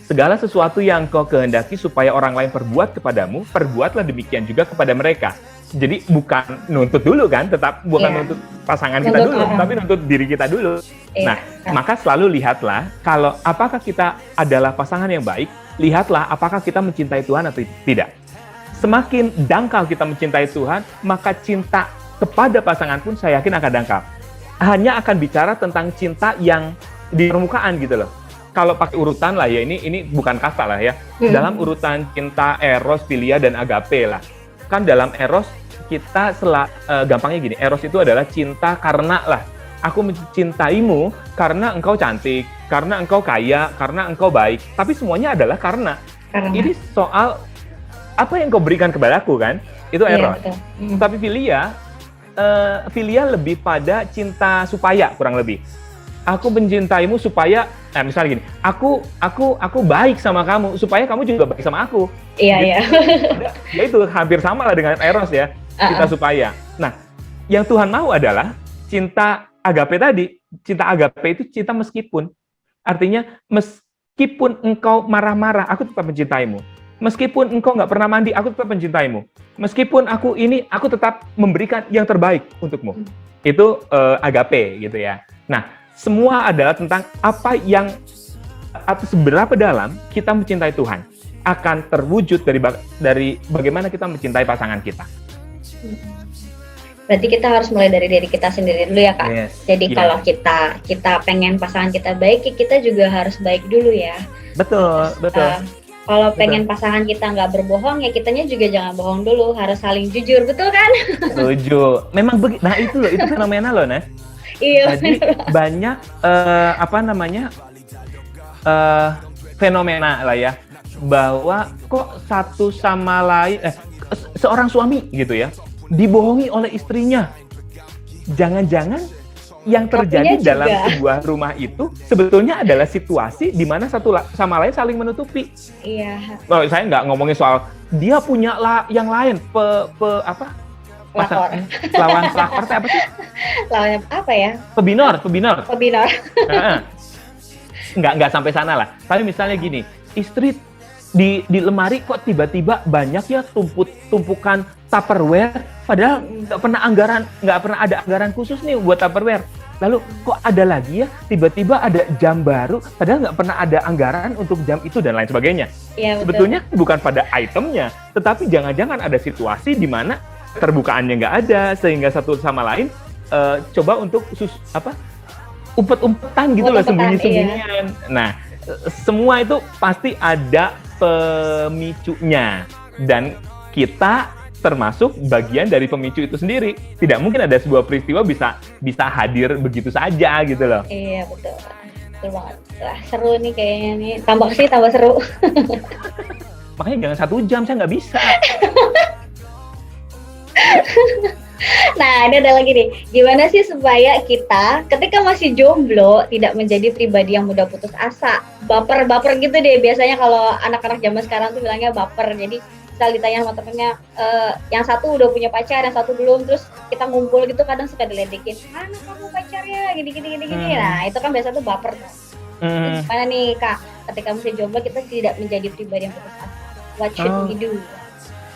segala sesuatu yang kau kehendaki supaya orang lain perbuat kepadamu, perbuatlah demikian juga kepada mereka. Jadi bukan nuntut dulu kan, bukan nuntut pasangan kita dulu, tapi nuntut diri kita dulu. Nah, maka selalu lihatlah, kalau apakah kita adalah pasangan yang baik, lihatlah apakah kita mencintai Tuhan atau tidak. Semakin dangkal kita mencintai Tuhan, maka cinta kepada pasangan pun saya yakin akan dangkal. Hanya akan bicara tentang cinta yang di permukaan gitu loh. Kalau pakai urutan lah ya, ini bukan kasta lah ya. Dalam urutan cinta eros, philia, dan agape lah. Kan dalam eros kita gampangnya gini, eros itu adalah cinta karena lah. Aku mencintaimu karena engkau cantik, karena engkau kaya, karena engkau baik. Tapi semuanya adalah karena. Ini soal apa yang kau berikan kepadaku kan? Itu eros. Tapi philia lebih pada cinta supaya, kurang lebih. Aku mencintaimu supaya, misalnya gini, aku baik sama kamu supaya kamu juga baik sama aku. Iya. Ya itu hampir sama lah dengan eros ya, cinta supaya. Nah, yang Tuhan mau adalah cinta agape tadi. Cinta agape itu cinta meskipun. Artinya meskipun engkau marah-marah, aku tetap mencintaimu. Meskipun engkau nggak pernah mandi, aku tetap mencintaimu. Meskipun aku tetap memberikan yang terbaik untukmu. Itu agape gitu ya. Nah, semua adalah tentang apa yang atau seberapa dalam kita mencintai Tuhan akan terwujud dari bagaimana kita mencintai pasangan kita. Berarti kita harus mulai dari diri kita sendiri dulu ya Kak. Yes. Jadi kalau kita pengen pasangan kita baik, kita juga harus baik dulu ya. Betul, betul. Kalau pengen pasangan kita nggak berbohong, ya kitanya juga jangan bohong dulu, harus saling jujur, betul kan? Setuju. Memang begitu. Nah itu loh, itu fenomena loh, Nes. Iya. Jadi banyak fenomena lah ya, bahwa kok satu sama lain, seorang suami gitu ya, dibohongi oleh istrinya. Jangan-jangan yang terjadi dalam sebuah rumah itu sebetulnya adalah situasi di mana satu sama lain saling menutupi. Iya. Oh, saya nggak ngomongin soal dia punya yang lain, lawan pelakor apa sih? Lawan apa ya? Pebinor. Nggak sampai sana lah. Tapi misalnya gini, istri di lemari kok tiba-tiba banyak ya tumpukan Tupperware, padahal nggak pernah ada anggaran khusus nih buat Tupperware. Lalu kok ada lagi ya, tiba-tiba ada jam baru, padahal nggak pernah ada anggaran untuk jam itu dan lain sebagainya. Ya, sebetulnya bukan pada itemnya, tetapi jangan-jangan ada situasi di mana keterbukaannya nggak ada, sehingga satu sama lain coba untuk umpet-umpetan gitu loh, sembunyi-sembunyian. Iya. Nah, semua itu pasti ada pemicunya, dan kita termasuk bagian dari pemicu itu sendiri. Tidak mungkin ada sebuah peristiwa bisa hadir begitu saja gitu loh. Iya, betul banget. Wah, seru nih kayaknya nih. Tambah seru. Makanya jangan 1 jam, saya nggak bisa. Nah, ini ada lagi nih. Gimana sih supaya kita ketika masih jomblo tidak menjadi pribadi yang mudah putus asa? Baper gitu deh. Biasanya kalau anak-anak zaman sekarang tuh bilangnya baper. Jadi kita ditanya sama temennya, yang satu udah punya pacar, yang satu belum, terus kita ngumpul gitu kadang suka diledekin, mana kamu pacarnya, gini. Nah, itu kan biasa tuh baper. Gimana nih Kak, ketika masih jomblo kita tidak menjadi pribadi yang putus asa? What should we do?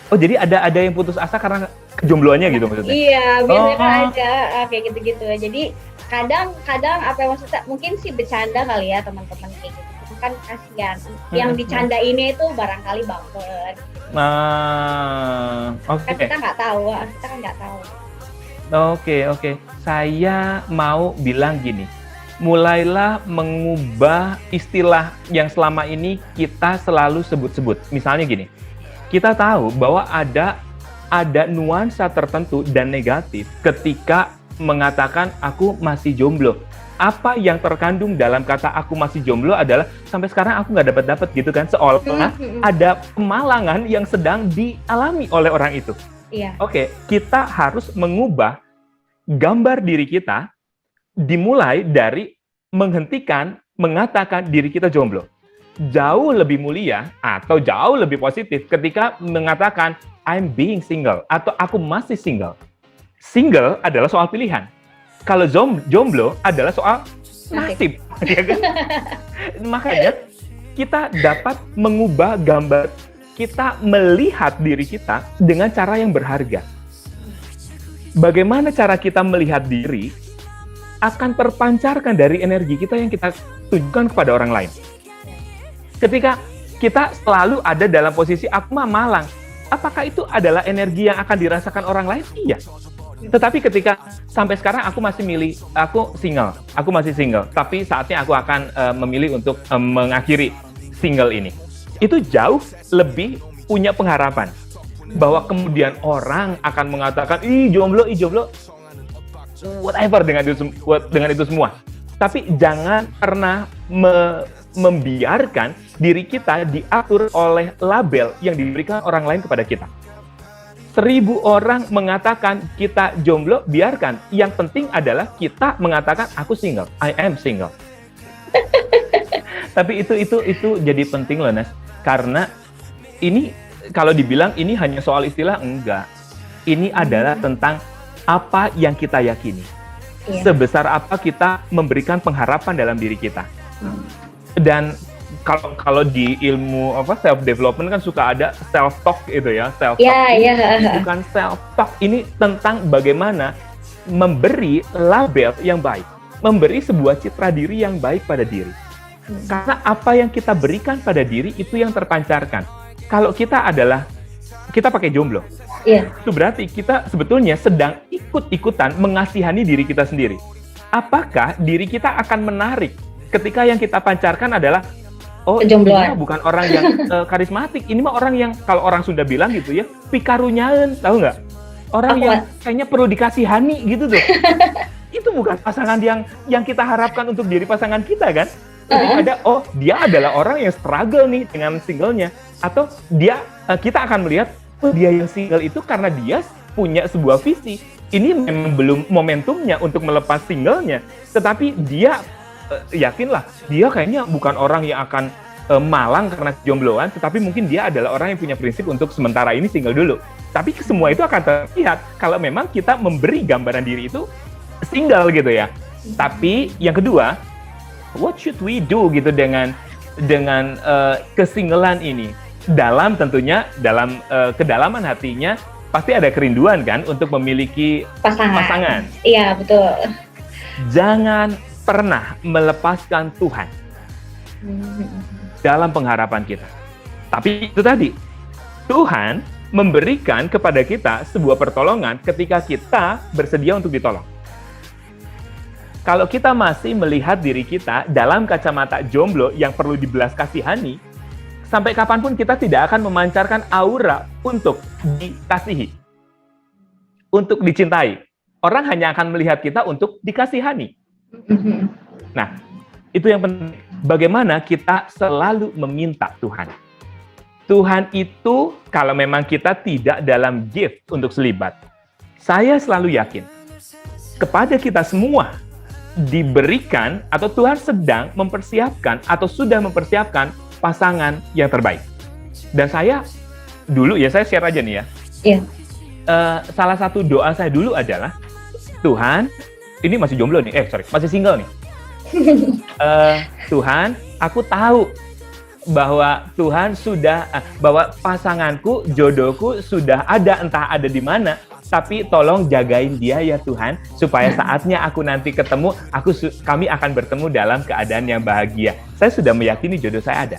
Oh, jadi ada yang putus asa karena kejombloannya gitu maksudnya? Iya, biasanya kan ada kayak gitu-gitu. Jadi kadang apa yang maksudnya, mungkin sih bercanda kali ya teman-teman kayak gitu. Kan kasihan. Yang dicanda ini itu barangkali baper. Oke. Kan kita nggak tahu. Oke. Saya mau bilang gini. Mulailah mengubah istilah yang selama ini kita selalu sebut-sebut. Misalnya gini. Kita tahu bahwa ada nuansa tertentu dan negatif ketika mengatakan aku masih jomblo. Apa yang terkandung dalam kata aku masih jomblo adalah sampai sekarang aku nggak dapat gitu kan, seolah ada kemalangan yang sedang dialami oleh orang itu. Iya. Oke, kita harus mengubah gambar diri kita dimulai dari menghentikan mengatakan diri kita jomblo. Jauh lebih mulia atau jauh lebih positif ketika mengatakan I'm being single atau aku masih single. Single adalah soal pilihan. Kalau jomblo adalah soal nasib. Ya kan? Makanya kita dapat mengubah gambar kita melihat diri kita dengan cara yang berharga. Bagaimana cara kita melihat diri akan terpancarkan dari energi kita yang kita tujukan kepada orang lain. Ketika kita selalu ada dalam posisi aku mah malang, apakah itu adalah energi yang akan dirasakan orang lain? Iya. Tetapi ketika sampai sekarang aku masih aku masih single, tapi saatnya aku akan memilih untuk mengakhiri single ini. Itu jauh lebih punya pengharapan bahwa kemudian orang akan mengatakan, ih jomblo, whatever dengan itu semua. Tapi jangan pernah membiarkan diri kita diatur oleh label yang diberikan orang lain kepada kita. 1000 orang mengatakan kita jomblo, biarkan. Yang penting adalah kita mengatakan aku single, I am single. Tapi itu jadi penting loh, Nas. Karena ini kalau dibilang ini hanya soal istilah, enggak. Ini adalah tentang apa yang kita yakini. Iya. Sebesar apa kita memberikan pengharapan dalam diri kita. Dan kalau di ilmu self development kan suka ada self talk itu ya, self talk. Ini bukan self talk, ini tentang bagaimana memberi label yang baik, memberi sebuah citra diri yang baik pada diri. Karena apa yang kita berikan pada diri itu yang terpancarkan. Kalau kita adalah kita pakai jomblo. Iya. Itu berarti kita sebetulnya sedang ikut-ikutan mengasihani diri kita sendiri. Apakah diri kita akan menarik ketika yang kita pancarkan adalah ini mah bukan orang yang karismatik, ini mah orang yang kalau orang Sunda bilang gitu ya, pikarunyaeun, tahu nggak? Orang yang kayaknya perlu dikasihani gitu tuh. Itu bukan pasangan yang kita harapkan untuk diri pasangan kita kan? Jadi ada dia adalah orang yang struggle nih dengan singlenya, atau kita akan melihat dia yang single itu karena dia punya sebuah visi. Ini memang belum momentumnya untuk melepas singlenya, tetapi dia yakinlah dia kayaknya bukan orang yang akan malang karena jombloan, tetapi mungkin dia adalah orang yang punya prinsip untuk sementara ini single dulu. Tapi semua itu akan terlihat kalau memang kita memberi gambaran diri itu single gitu ya. Tapi yang kedua, what should we do gitu dengan kesinggelan ini? Tentunya dalam kedalaman hatinya pasti ada kerinduan kan untuk memiliki pasangan. Iya, betul. Jangan pernah melepaskan Tuhan dalam pengharapan kita. Tapi itu tadi, Tuhan memberikan kepada kita sebuah pertolongan ketika kita bersedia untuk ditolong. Kalau kita masih melihat diri kita dalam kacamata jomblo yang perlu dibelas kasihani, sampai kapanpun kita tidak akan memancarkan aura untuk dikasihi, untuk dicintai. Orang hanya akan melihat kita untuk dikasihani. Nah, itu yang penting. Bagaimana kita selalu meminta Tuhan. Tuhan itu kalau memang kita tidak dalam gift untuk selibat, saya selalu yakin kepada kita semua diberikan atau Tuhan sedang mempersiapkan atau sudah mempersiapkan pasangan yang terbaik. Dan saya dulu ya, saya share aja nih ya. Iya. Salah satu doa saya dulu adalah, Tuhan, ini masih jomblo nih, masih single nih. Tuhan, aku tahu bahwa Tuhan bahwa pasanganku, jodohku sudah ada, entah ada di mana, tapi tolong jagain dia ya Tuhan, supaya saatnya aku nanti ketemu, kami akan bertemu dalam keadaan yang bahagia. Saya sudah meyakini jodoh saya ada.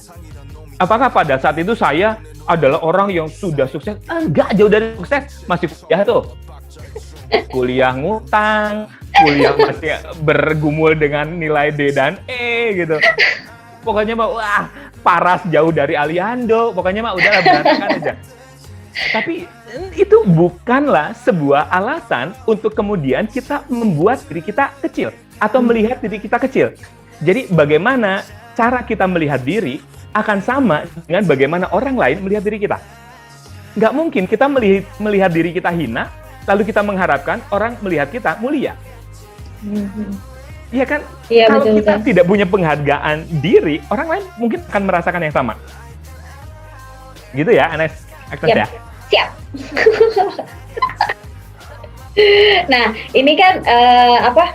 Apakah pada saat itu saya adalah orang yang sudah sukses? Enggak, jauh dari sukses, masih kuliah tuh. Kuliah ngutang, kuliah masih bergumul dengan nilai D dan E gitu. Pokoknya mah paras jauh dari Aliando, pokoknya mah udahlah berantakan aja. Tapi itu bukanlah sebuah alasan untuk kemudian kita membuat diri kita kecil atau melihat diri kita kecil. Jadi bagaimana cara kita melihat diri akan sama dengan bagaimana orang lain melihat diri kita. Nggak mungkin kita melihat diri kita hina, lalu kita mengharapkan orang melihat kita mulia. Iya kan? Iya, kalau betul, kita tidak punya penghargaan diri, orang lain mungkin akan merasakan yang sama. Gitu ya, Anes? Ya? Siap. Nah, ini kan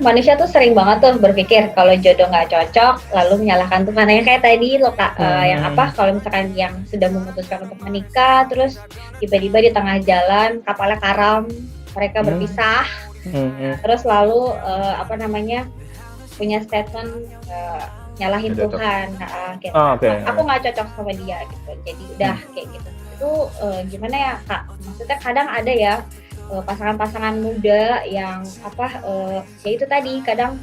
manusia tuh sering banget tuh berpikir kalau jodoh nggak cocok, lalu menyalahkan Tuhan. Yang kayak tadi loh Kak, kalau misalkan yang sudah memutuskan untuk menikah, terus tiba-tiba di tengah jalan kapalnya karam, mereka berpisah, terus lalu punya statement nyalahin Tuhan, aku nggak cocok sama dia gitu, jadi udah kayak gitu. Itu gimana ya Kak? Maksudnya kadang ada ya pasangan-pasangan muda yang ya itu tadi kadang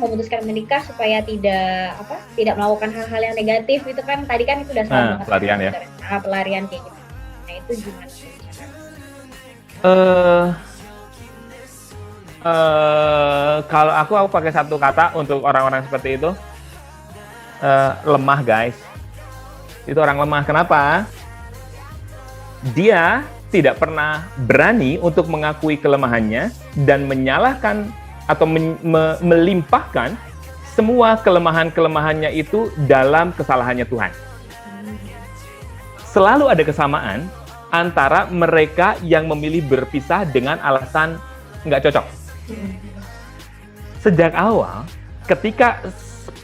memutuskan menikah supaya tidak melakukan hal-hal yang negatif, itu kan tadi kan itu udah salah pelarian ya. Pelarian kayak gitu. Nah, itu gimana kalau aku pakai satu kata untuk orang-orang seperti itu, lemah guys. Itu orang lemah. Kenapa? Dia tidak pernah berani untuk mengakui kelemahannya dan menyalahkan atau melimpahkan semua kelemahan-kelemahannya itu dalam kesalahannya Tuhan. Selalu ada kesamaan antara mereka yang memilih berpisah dengan alasan nggak cocok. Sejak awal, ketika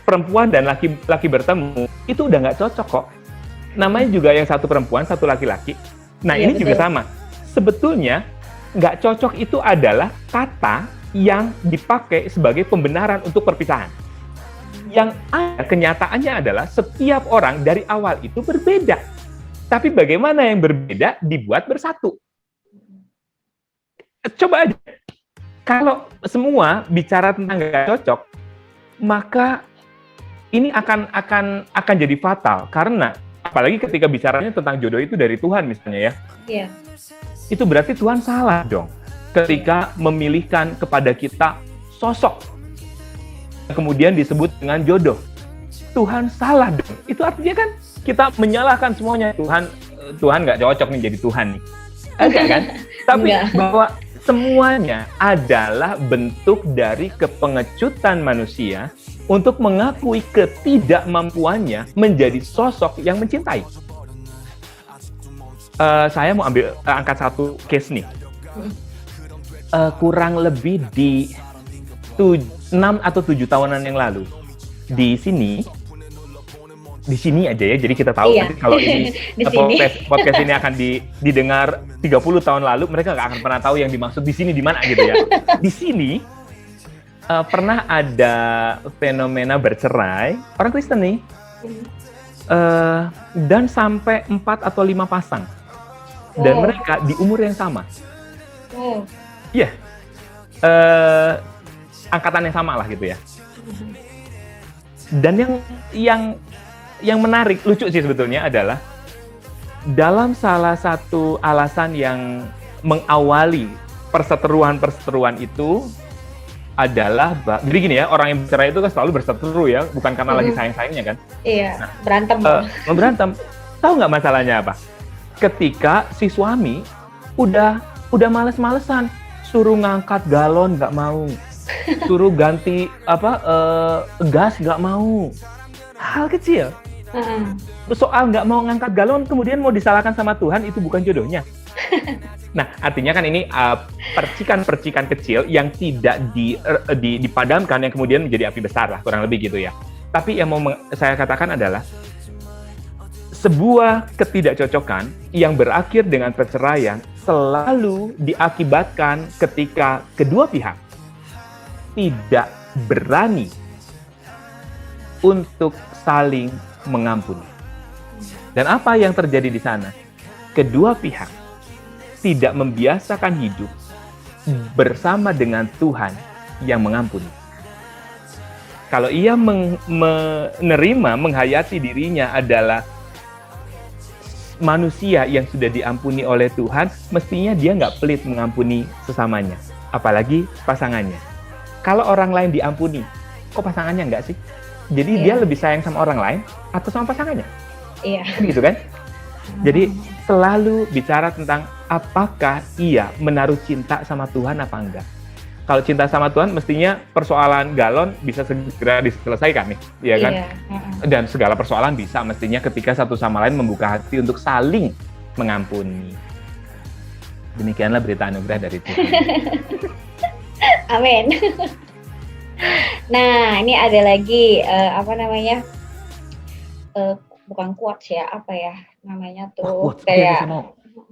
perempuan dan laki-laki bertemu, itu udah nggak cocok kok. Namanya juga yang satu perempuan, satu laki-laki. Nah, ini betul. Juga sama. Sebetulnya, nggak cocok itu adalah kata yang dipakai sebagai pembenaran untuk perpisahan. Yang ada kenyataannya adalah setiap orang dari awal itu berbeda. Tapi bagaimana yang berbeda dibuat bersatu? Coba aja. Kalau semua bicara tentang gak cocok, maka ini akan jadi fatal. Karena apalagi ketika bicaranya tentang jodoh itu dari Tuhan misalnya ya. Iya. Itu berarti Tuhan salah dong. Ketika memilihkan kepada kita sosok, kemudian disebut dengan jodoh. Tuhan salah dong. Itu artinya kan kita menyalahkan semuanya. Tuhan nggak cocok nih jadi Tuhan nih. Enggak kan? Tapi bahwa semuanya adalah bentuk dari kepengecutan manusia untuk mengakui ketidakmampuannya menjadi sosok yang mencintai. Saya mau angkat satu case nih. Kurang lebih di 6 atau 7 tahunan yang lalu. Di sini aja ya, jadi kita tahu nanti kalau ini podcast ini akan didengar 30 tahun lalu, mereka nggak akan pernah tahu yang dimaksud di sini di mana gitu ya. Di sini pernah ada fenomena bercerai orang Kristen nih, dan sampai 4 atau 5 pasang, dan mereka di umur yang sama. Iya, angkatan yang sama lah gitu ya. Dan yang menarik, lucu sih sebetulnya adalah dalam salah satu alasan yang mengawali perseteruan itu adalah, jadi gini ya, orang yang bercerai itu kan selalu berseteru ya, bukan karena lagi sayang-sayangnya kan? Iya, berantem. Berantem. Tahu nggak masalahnya apa? Ketika si suami udah males-malesan, suruh ngangkat galon nggak mau, suruh ganti gas nggak mau, hal kecil. Soal nggak mau ngangkat galon kemudian mau disalahkan sama Tuhan, itu bukan jodohnya. Nah, artinya kan ini percikan-percikan kecil yang tidak dipadamkan, yang kemudian menjadi api besar lah, kurang lebih gitu ya. Tapi yang mau saya katakan adalah sebuah ketidakcocokan yang berakhir dengan perceraian selalu diakibatkan ketika kedua pihak tidak berani untuk saling mengampuni. Dan apa yang terjadi di sana? Kedua pihak tidak membiasakan hidup bersama dengan Tuhan yang mengampuni. Kalau ia menerima, menghayati dirinya adalah manusia yang sudah diampuni oleh Tuhan, mestinya dia nggak pelit mengampuni sesamanya, apalagi pasangannya. Kalau orang lain diampuni, kok pasangannya nggak sih? Jadi dia lebih sayang sama orang lain atau sama pasangannya? Iya. Gitu kan? Jadi selalu bicara tentang apakah ia menaruh cinta sama Tuhan apa enggak. Kalau cinta sama Tuhan, mestinya persoalan galon bisa segera diselesaikan nih, ya kan? Iya. Dan segala persoalan bisa mestinya ketika satu sama lain membuka hati untuk saling mengampuni. Demikianlah berita anugerah dari Tuhan. Amin. Nah, ini ada lagi bukan quotes ya, apa ya namanya tuh, kayak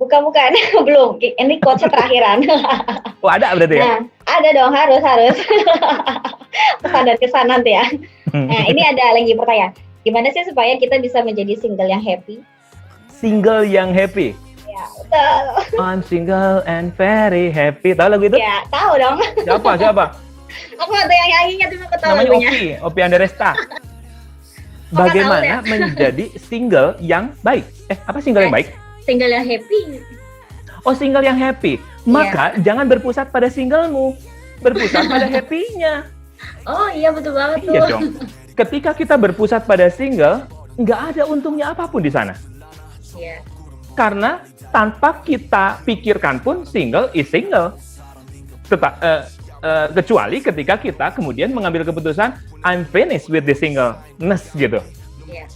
bukan belum, ini quotes terakhiran. Oh, ada berarti ya? Nah, ada dong, harus pesan dan kesan nanti ya. Nah, ini ada lagi pertanyaan, gimana sih supaya kita bisa menjadi single yang happy? Single yang happy? Ya, betul. I'm single and very happy. Tahu lagu itu? Ya, tahu dong. Siapa? Aku ada yang nyanyinya, tapi aku tahu namanya lagunya. Opi Andaresta. Bagaimana menjadi single yang baik? Apa single yang baik? Single yang happy. Oh, single yang happy. Maka jangan berpusat pada singlemu, berpusat pada happy-nya. Oh iya, betul banget tuh. Iya dong. Ketika kita berpusat pada single, nggak ada untungnya apapun di sana. Iya. Karena tanpa kita pikirkan pun single is single. Kecuali ketika kita kemudian mengambil keputusan I'm finished with the singleness gitu. Yeah.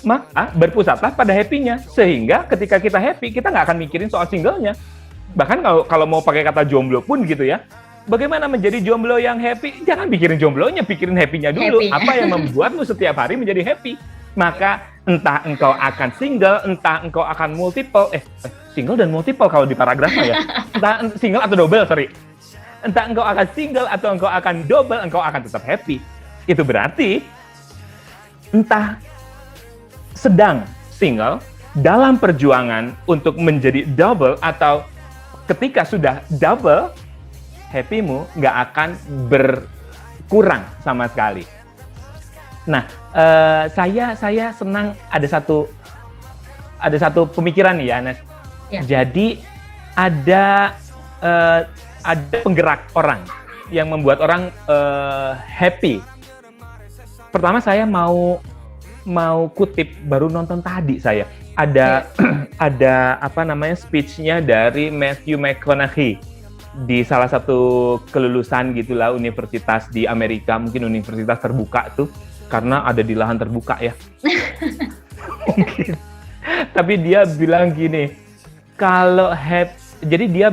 Maka berpusatlah pada happy-nya, sehingga ketika kita happy kita nggak akan mikirin soal singlenya. Bahkan kalau mau pakai kata jomblo pun gitu ya, bagaimana menjadi jomblo yang happy? Jangan pikirin jomblonya, pikirin happy-nya dulu. Happy-nya. Apa yang membuatmu setiap hari menjadi happy? Maka entah engkau akan single, entah engkau akan multiple, single dan multiple kalau di paragrafnya ya, entah single atau double, entah engkau akan single atau engkau akan double, engkau akan tetap happy. Itu berarti entah sedang single dalam perjuangan untuk menjadi double atau ketika sudah double, happy-mu nggak akan berkurang sama sekali. Nah, saya senang ada satu pemikiran nih ya, Nes. Ya. Jadi ada penggerak orang yang membuat orang happy. Pertama saya mau kutip, baru nonton tadi saya. Ada speech-nya dari Matthew McConaughey di salah satu kelulusan gitulah, universitas di Amerika, mungkin universitas terbuka tuh, karena ada di lahan terbuka ya. Mungkin. Tapi dia bilang gini, jadi dia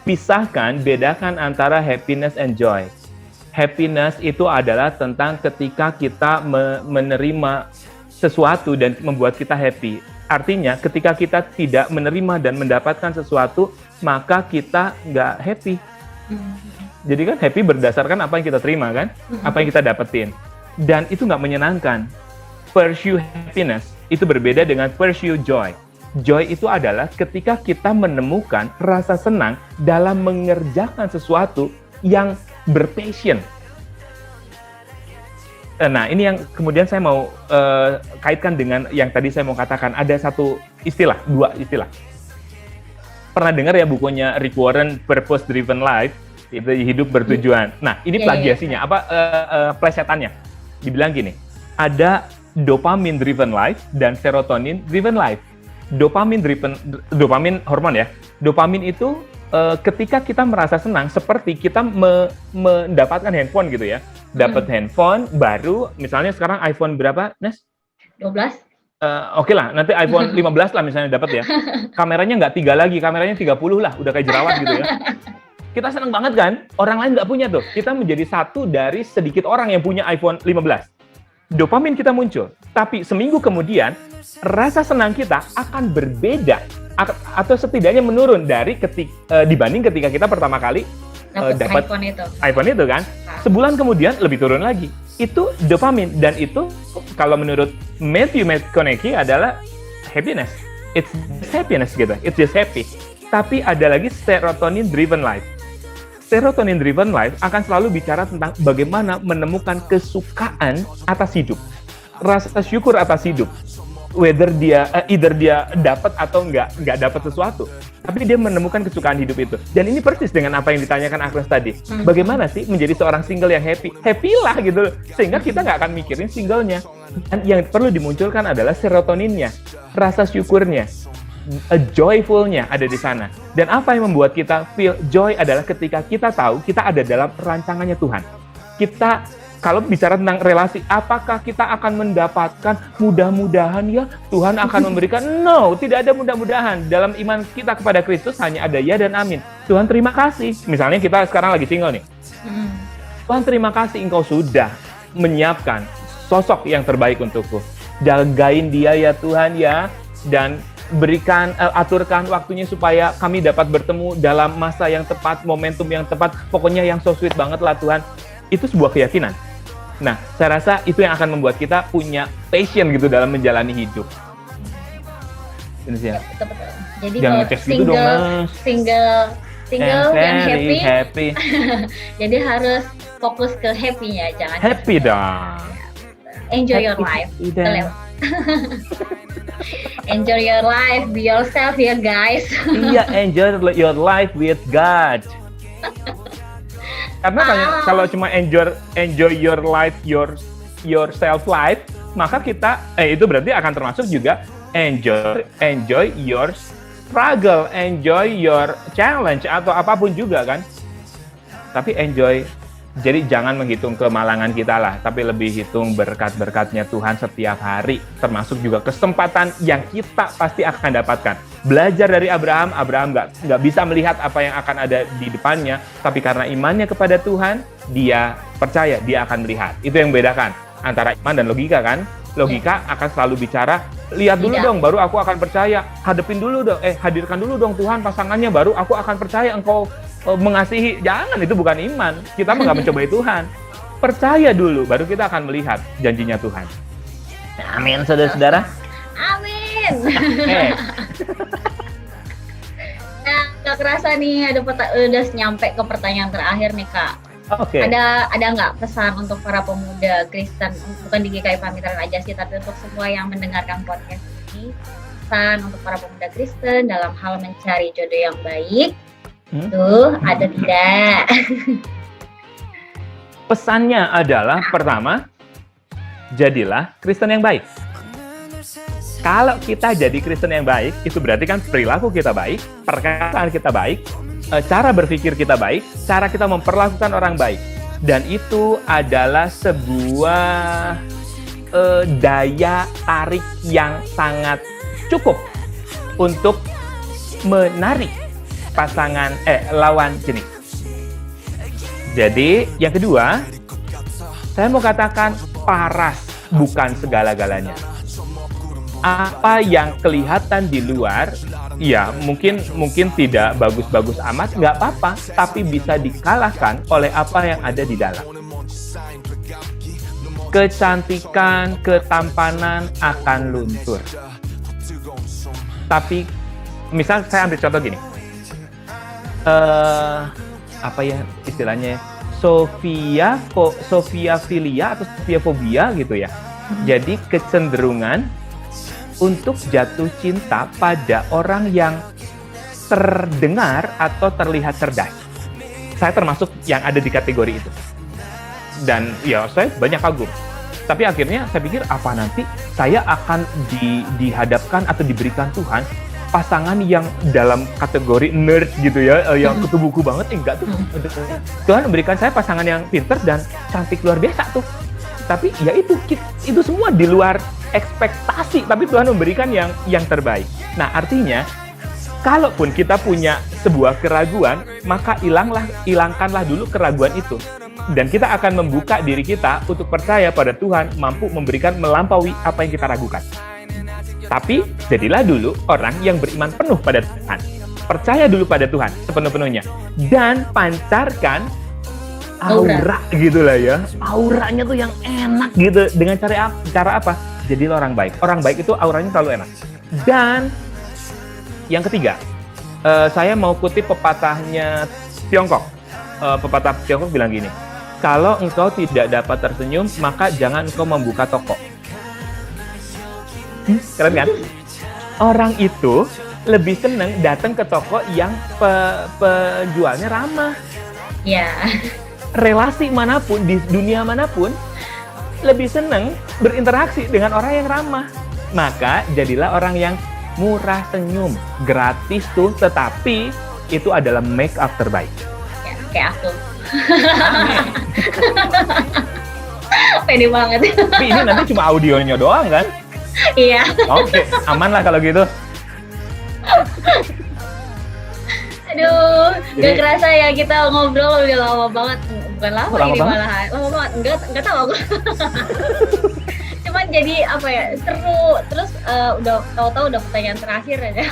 bedakan antara happiness and joy. Happiness itu adalah tentang ketika kita menerima sesuatu dan membuat kita happy. Artinya ketika kita tidak menerima dan mendapatkan sesuatu, maka kita nggak happy. Jadi kan happy berdasarkan apa yang kita terima kan, apa yang kita dapetin. Dan itu nggak menyenangkan. Pursue happiness itu berbeda dengan pursue joy. Joy itu adalah ketika kita menemukan rasa senang dalam mengerjakan sesuatu yang berpassion. Nah, ini yang kemudian saya mau kaitkan dengan yang tadi saya mau katakan. Ada dua istilah. Pernah dengar ya bukunya Rick Warren, Purpose Driven Life, itu hidup bertujuan. Nah, ini plagiasinya, plesetannya. Dibilang gini, ada dopamine driven life dan serotonin driven life. Dopamine hormon ya. Dopamin itu ketika kita merasa senang, seperti kita mendapatkan handphone gitu ya. Dapat handphone baru, misalnya sekarang iPhone berapa, Nes? 12. Oke lah, nanti iPhone 15 lah misalnya dapat ya. Kameranya nggak 3 lagi, kameranya 30 lah, udah kayak jerawat gitu ya. Kita senang banget kan? Orang lain nggak punya tuh. Kita menjadi satu dari sedikit orang yang punya iPhone 15. Dopamin kita muncul. Tapi seminggu kemudian, rasa senang kita akan berbeda. Atau setidaknya menurun dibanding ketika kita pertama kali dapat iPhone itu kan. Sebulan kemudian lebih turun lagi. Itu dopamin. Dan itu kalau menurut Matthew McConaughey adalah happiness. It's happiness gitu. It's just happy. Tapi ada lagi serotonin driven life. Serotonin driven life akan selalu bicara tentang bagaimana menemukan kesukaan atas hidup, rasa syukur atas hidup, whether either dia dapat atau nggak dapat sesuatu, tapi dia menemukan kesukaan hidup itu. Dan ini persis dengan apa yang ditanyakan Agnes tadi. Bagaimana sih menjadi seorang single yang happy? Happy lah gitu, sehingga kita nggak akan mikirin singlenya. Dan yang perlu dimunculkan adalah serotoninnya, rasa syukurnya. Joyfulnya ada di sana. Dan apa yang membuat kita feel joy adalah ketika kita tahu kita ada dalam rancangannya Tuhan. Kita kalau bicara tentang relasi, apakah kita akan mendapatkan mudah-mudahan ya Tuhan akan memberikan? No, tidak ada mudah-mudahan. Dalam iman kita kepada Kristus hanya ada ya dan amin. Tuhan terima kasih. Misalnya kita sekarang lagi single nih. Tuhan terima kasih Engkau sudah menyiapkan sosok yang terbaik untukku. Jagain dia ya Tuhan ya, dan aturkan waktunya supaya kami dapat bertemu dalam masa yang tepat, momentum yang tepat, pokoknya yang so sweet banget lah Tuhan. Itu sebuah keyakinan. Nah, saya rasa itu yang akan membuat kita punya passion gitu dalam menjalani hidup. Betul. Jadi kalau single yang happy. Jadi harus fokus ke happy-nya, jangan happy dong. Enjoy your life. Enjoy your life, be yourself ya guys. Iya, enjoy your life with God. Karena kalau cuma enjoy your life, your self life, maka kita itu berarti akan termasuk juga enjoy your struggle, enjoy your challenge atau apapun juga kan. Tapi enjoy. Jadi jangan menghitung kemalangan kita lah, tapi lebih hitung berkat-berkatnya Tuhan setiap hari, termasuk juga kesempatan yang kita pasti akan dapatkan. Belajar dari Abraham nggak bisa melihat apa yang akan ada di depannya, tapi karena imannya kepada Tuhan, dia percaya dia akan melihat. Itu yang membedakan antara iman dan logika kan. Logika akan selalu bicara, lihat dulu dong, baru aku akan percaya. Hadirkan dulu dong Tuhan pasangannya, baru aku akan percaya Engkau mengasihi. Jangan, itu bukan iman. Kita nggak mencobai Tuhan. Percaya dulu, baru kita akan melihat janjinya Tuhan. Amin, saudara-saudara. Amin. amin. Nah, nggak kerasa nih udah nyampe ke pertanyaan terakhir nih Kak. Oke. Ada nggak pesan untuk para pemuda Kristen, bukan di GKI Pamitran aja sih, tapi untuk semua yang mendengarkan podcast ini, pesan untuk para pemuda Kristen dalam hal mencari jodoh yang baik, ada tidak? Pesannya adalah pertama, jadilah Kristen yang baik. Kalau kita jadi Kristen yang baik, itu berarti kan perilaku kita baik, perkataan kita baik, cara berpikir kita baik, cara kita memperlakukan orang baik. Dan itu adalah sebuah daya tarik yang sangat cukup untuk menarik lawan jenis. Jadi, yang kedua, saya mau katakan paras bukan segala-galanya. Apa yang kelihatan di luar, ya mungkin tidak bagus-bagus amat, nggak apa-apa, tapi bisa dikalahkan oleh apa yang ada di dalam. Kecantikan, ketampanan akan luntur. Tapi, misal saya ambil contoh gini, apa ya istilahnya, Sophia filia atau Sophia fobia gitu ya. Jadi kecenderungan untuk jatuh cinta pada orang yang terdengar atau terlihat cerdas. Saya termasuk yang ada di kategori itu. Dan ya saya banyak kagum. Tapi akhirnya saya pikir apa nanti saya akan dihadapkan atau diberikan Tuhan pasangan yang dalam kategori nerd gitu ya, yang kutu buku banget, enggak tuh. Tuhan memberikan saya pasangan yang pinter dan cantik luar biasa tuh. Tapi ya itu semua di luar ekspektasi, tapi Tuhan memberikan yang terbaik. Nah, artinya kalaupun kita punya sebuah keraguan, maka hilangkanlah dulu keraguan itu. Dan kita akan membuka diri kita untuk percaya pada Tuhan mampu melampaui apa yang kita ragukan. Tapi jadilah dulu orang yang beriman penuh pada Tuhan. Percaya dulu pada Tuhan sepenuh-penuhnya. Dan pancarkan aura gitu lah ya. Auranya tuh yang enak gitu. Dengan cara apa? Jadilah orang baik. Orang baik itu auranya selalu enak. Dan yang ketiga, saya mau kutip pepatahnya Tiongkok. Pepatah Tiongkok bilang gini, kalau engkau tidak dapat tersenyum, maka jangan engkau membuka toko. Keren kan? Orang itu lebih seneng datang ke toko yang penjualnya ramah. Ya. Relasi manapun, di dunia manapun, lebih seneng berinteraksi dengan orang yang ramah. Maka jadilah orang yang murah senyum, gratis tuh, tetapi itu adalah make up terbaik. Ya, kayak aku. Pede banget. Tapi ini nanti cuma audionya doang kan? Iya. Oke, aman lah kalau gitu. Aduh, gak kerasa ya kita ngobrol udah lama banget. Bukan lama ini banget? malahan. Lama banget. Enggak tahu aku. Cuman jadi apa ya, seru. Terus udah tahu-tahu udah pertanyaan terakhir aja.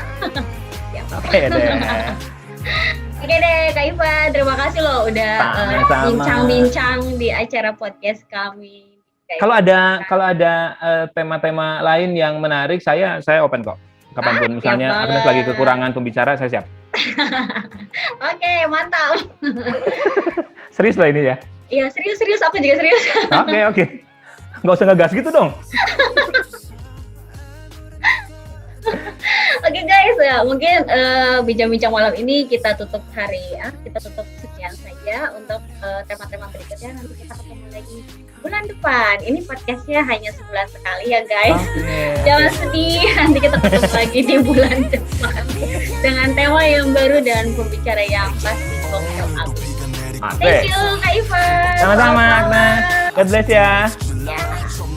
Ya, Oke deh. Oke deh, Kak Iva, terima kasih loh udah bincang-bincang di acara podcast kami. Kalau ada tema-tema lain yang menarik, saya open kok. Kapanpun misalnya Agnes lagi kekurangan pembicara, saya siap. Oke, mantap. Serius loh ini ya? Iya, serius. Aku juga serius. Oke. Nggak usah ngegas gitu dong. Oke guys, ya, mungkin bincang-bincang malam ini kita tutup sekian saja untuk tema-tema berikutnya. Nanti kita ketemu lagi bulan depan. Ini podcastnya hanya sebulan sekali ya guys. Jangan sedih, nanti kita ketemu lagi di bulan depan dengan tema yang baru dan pembicara yang pasti gokil abis. Thank you Kak Iva. Sama-sama Agnes. God bless ya. Ya.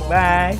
Bye.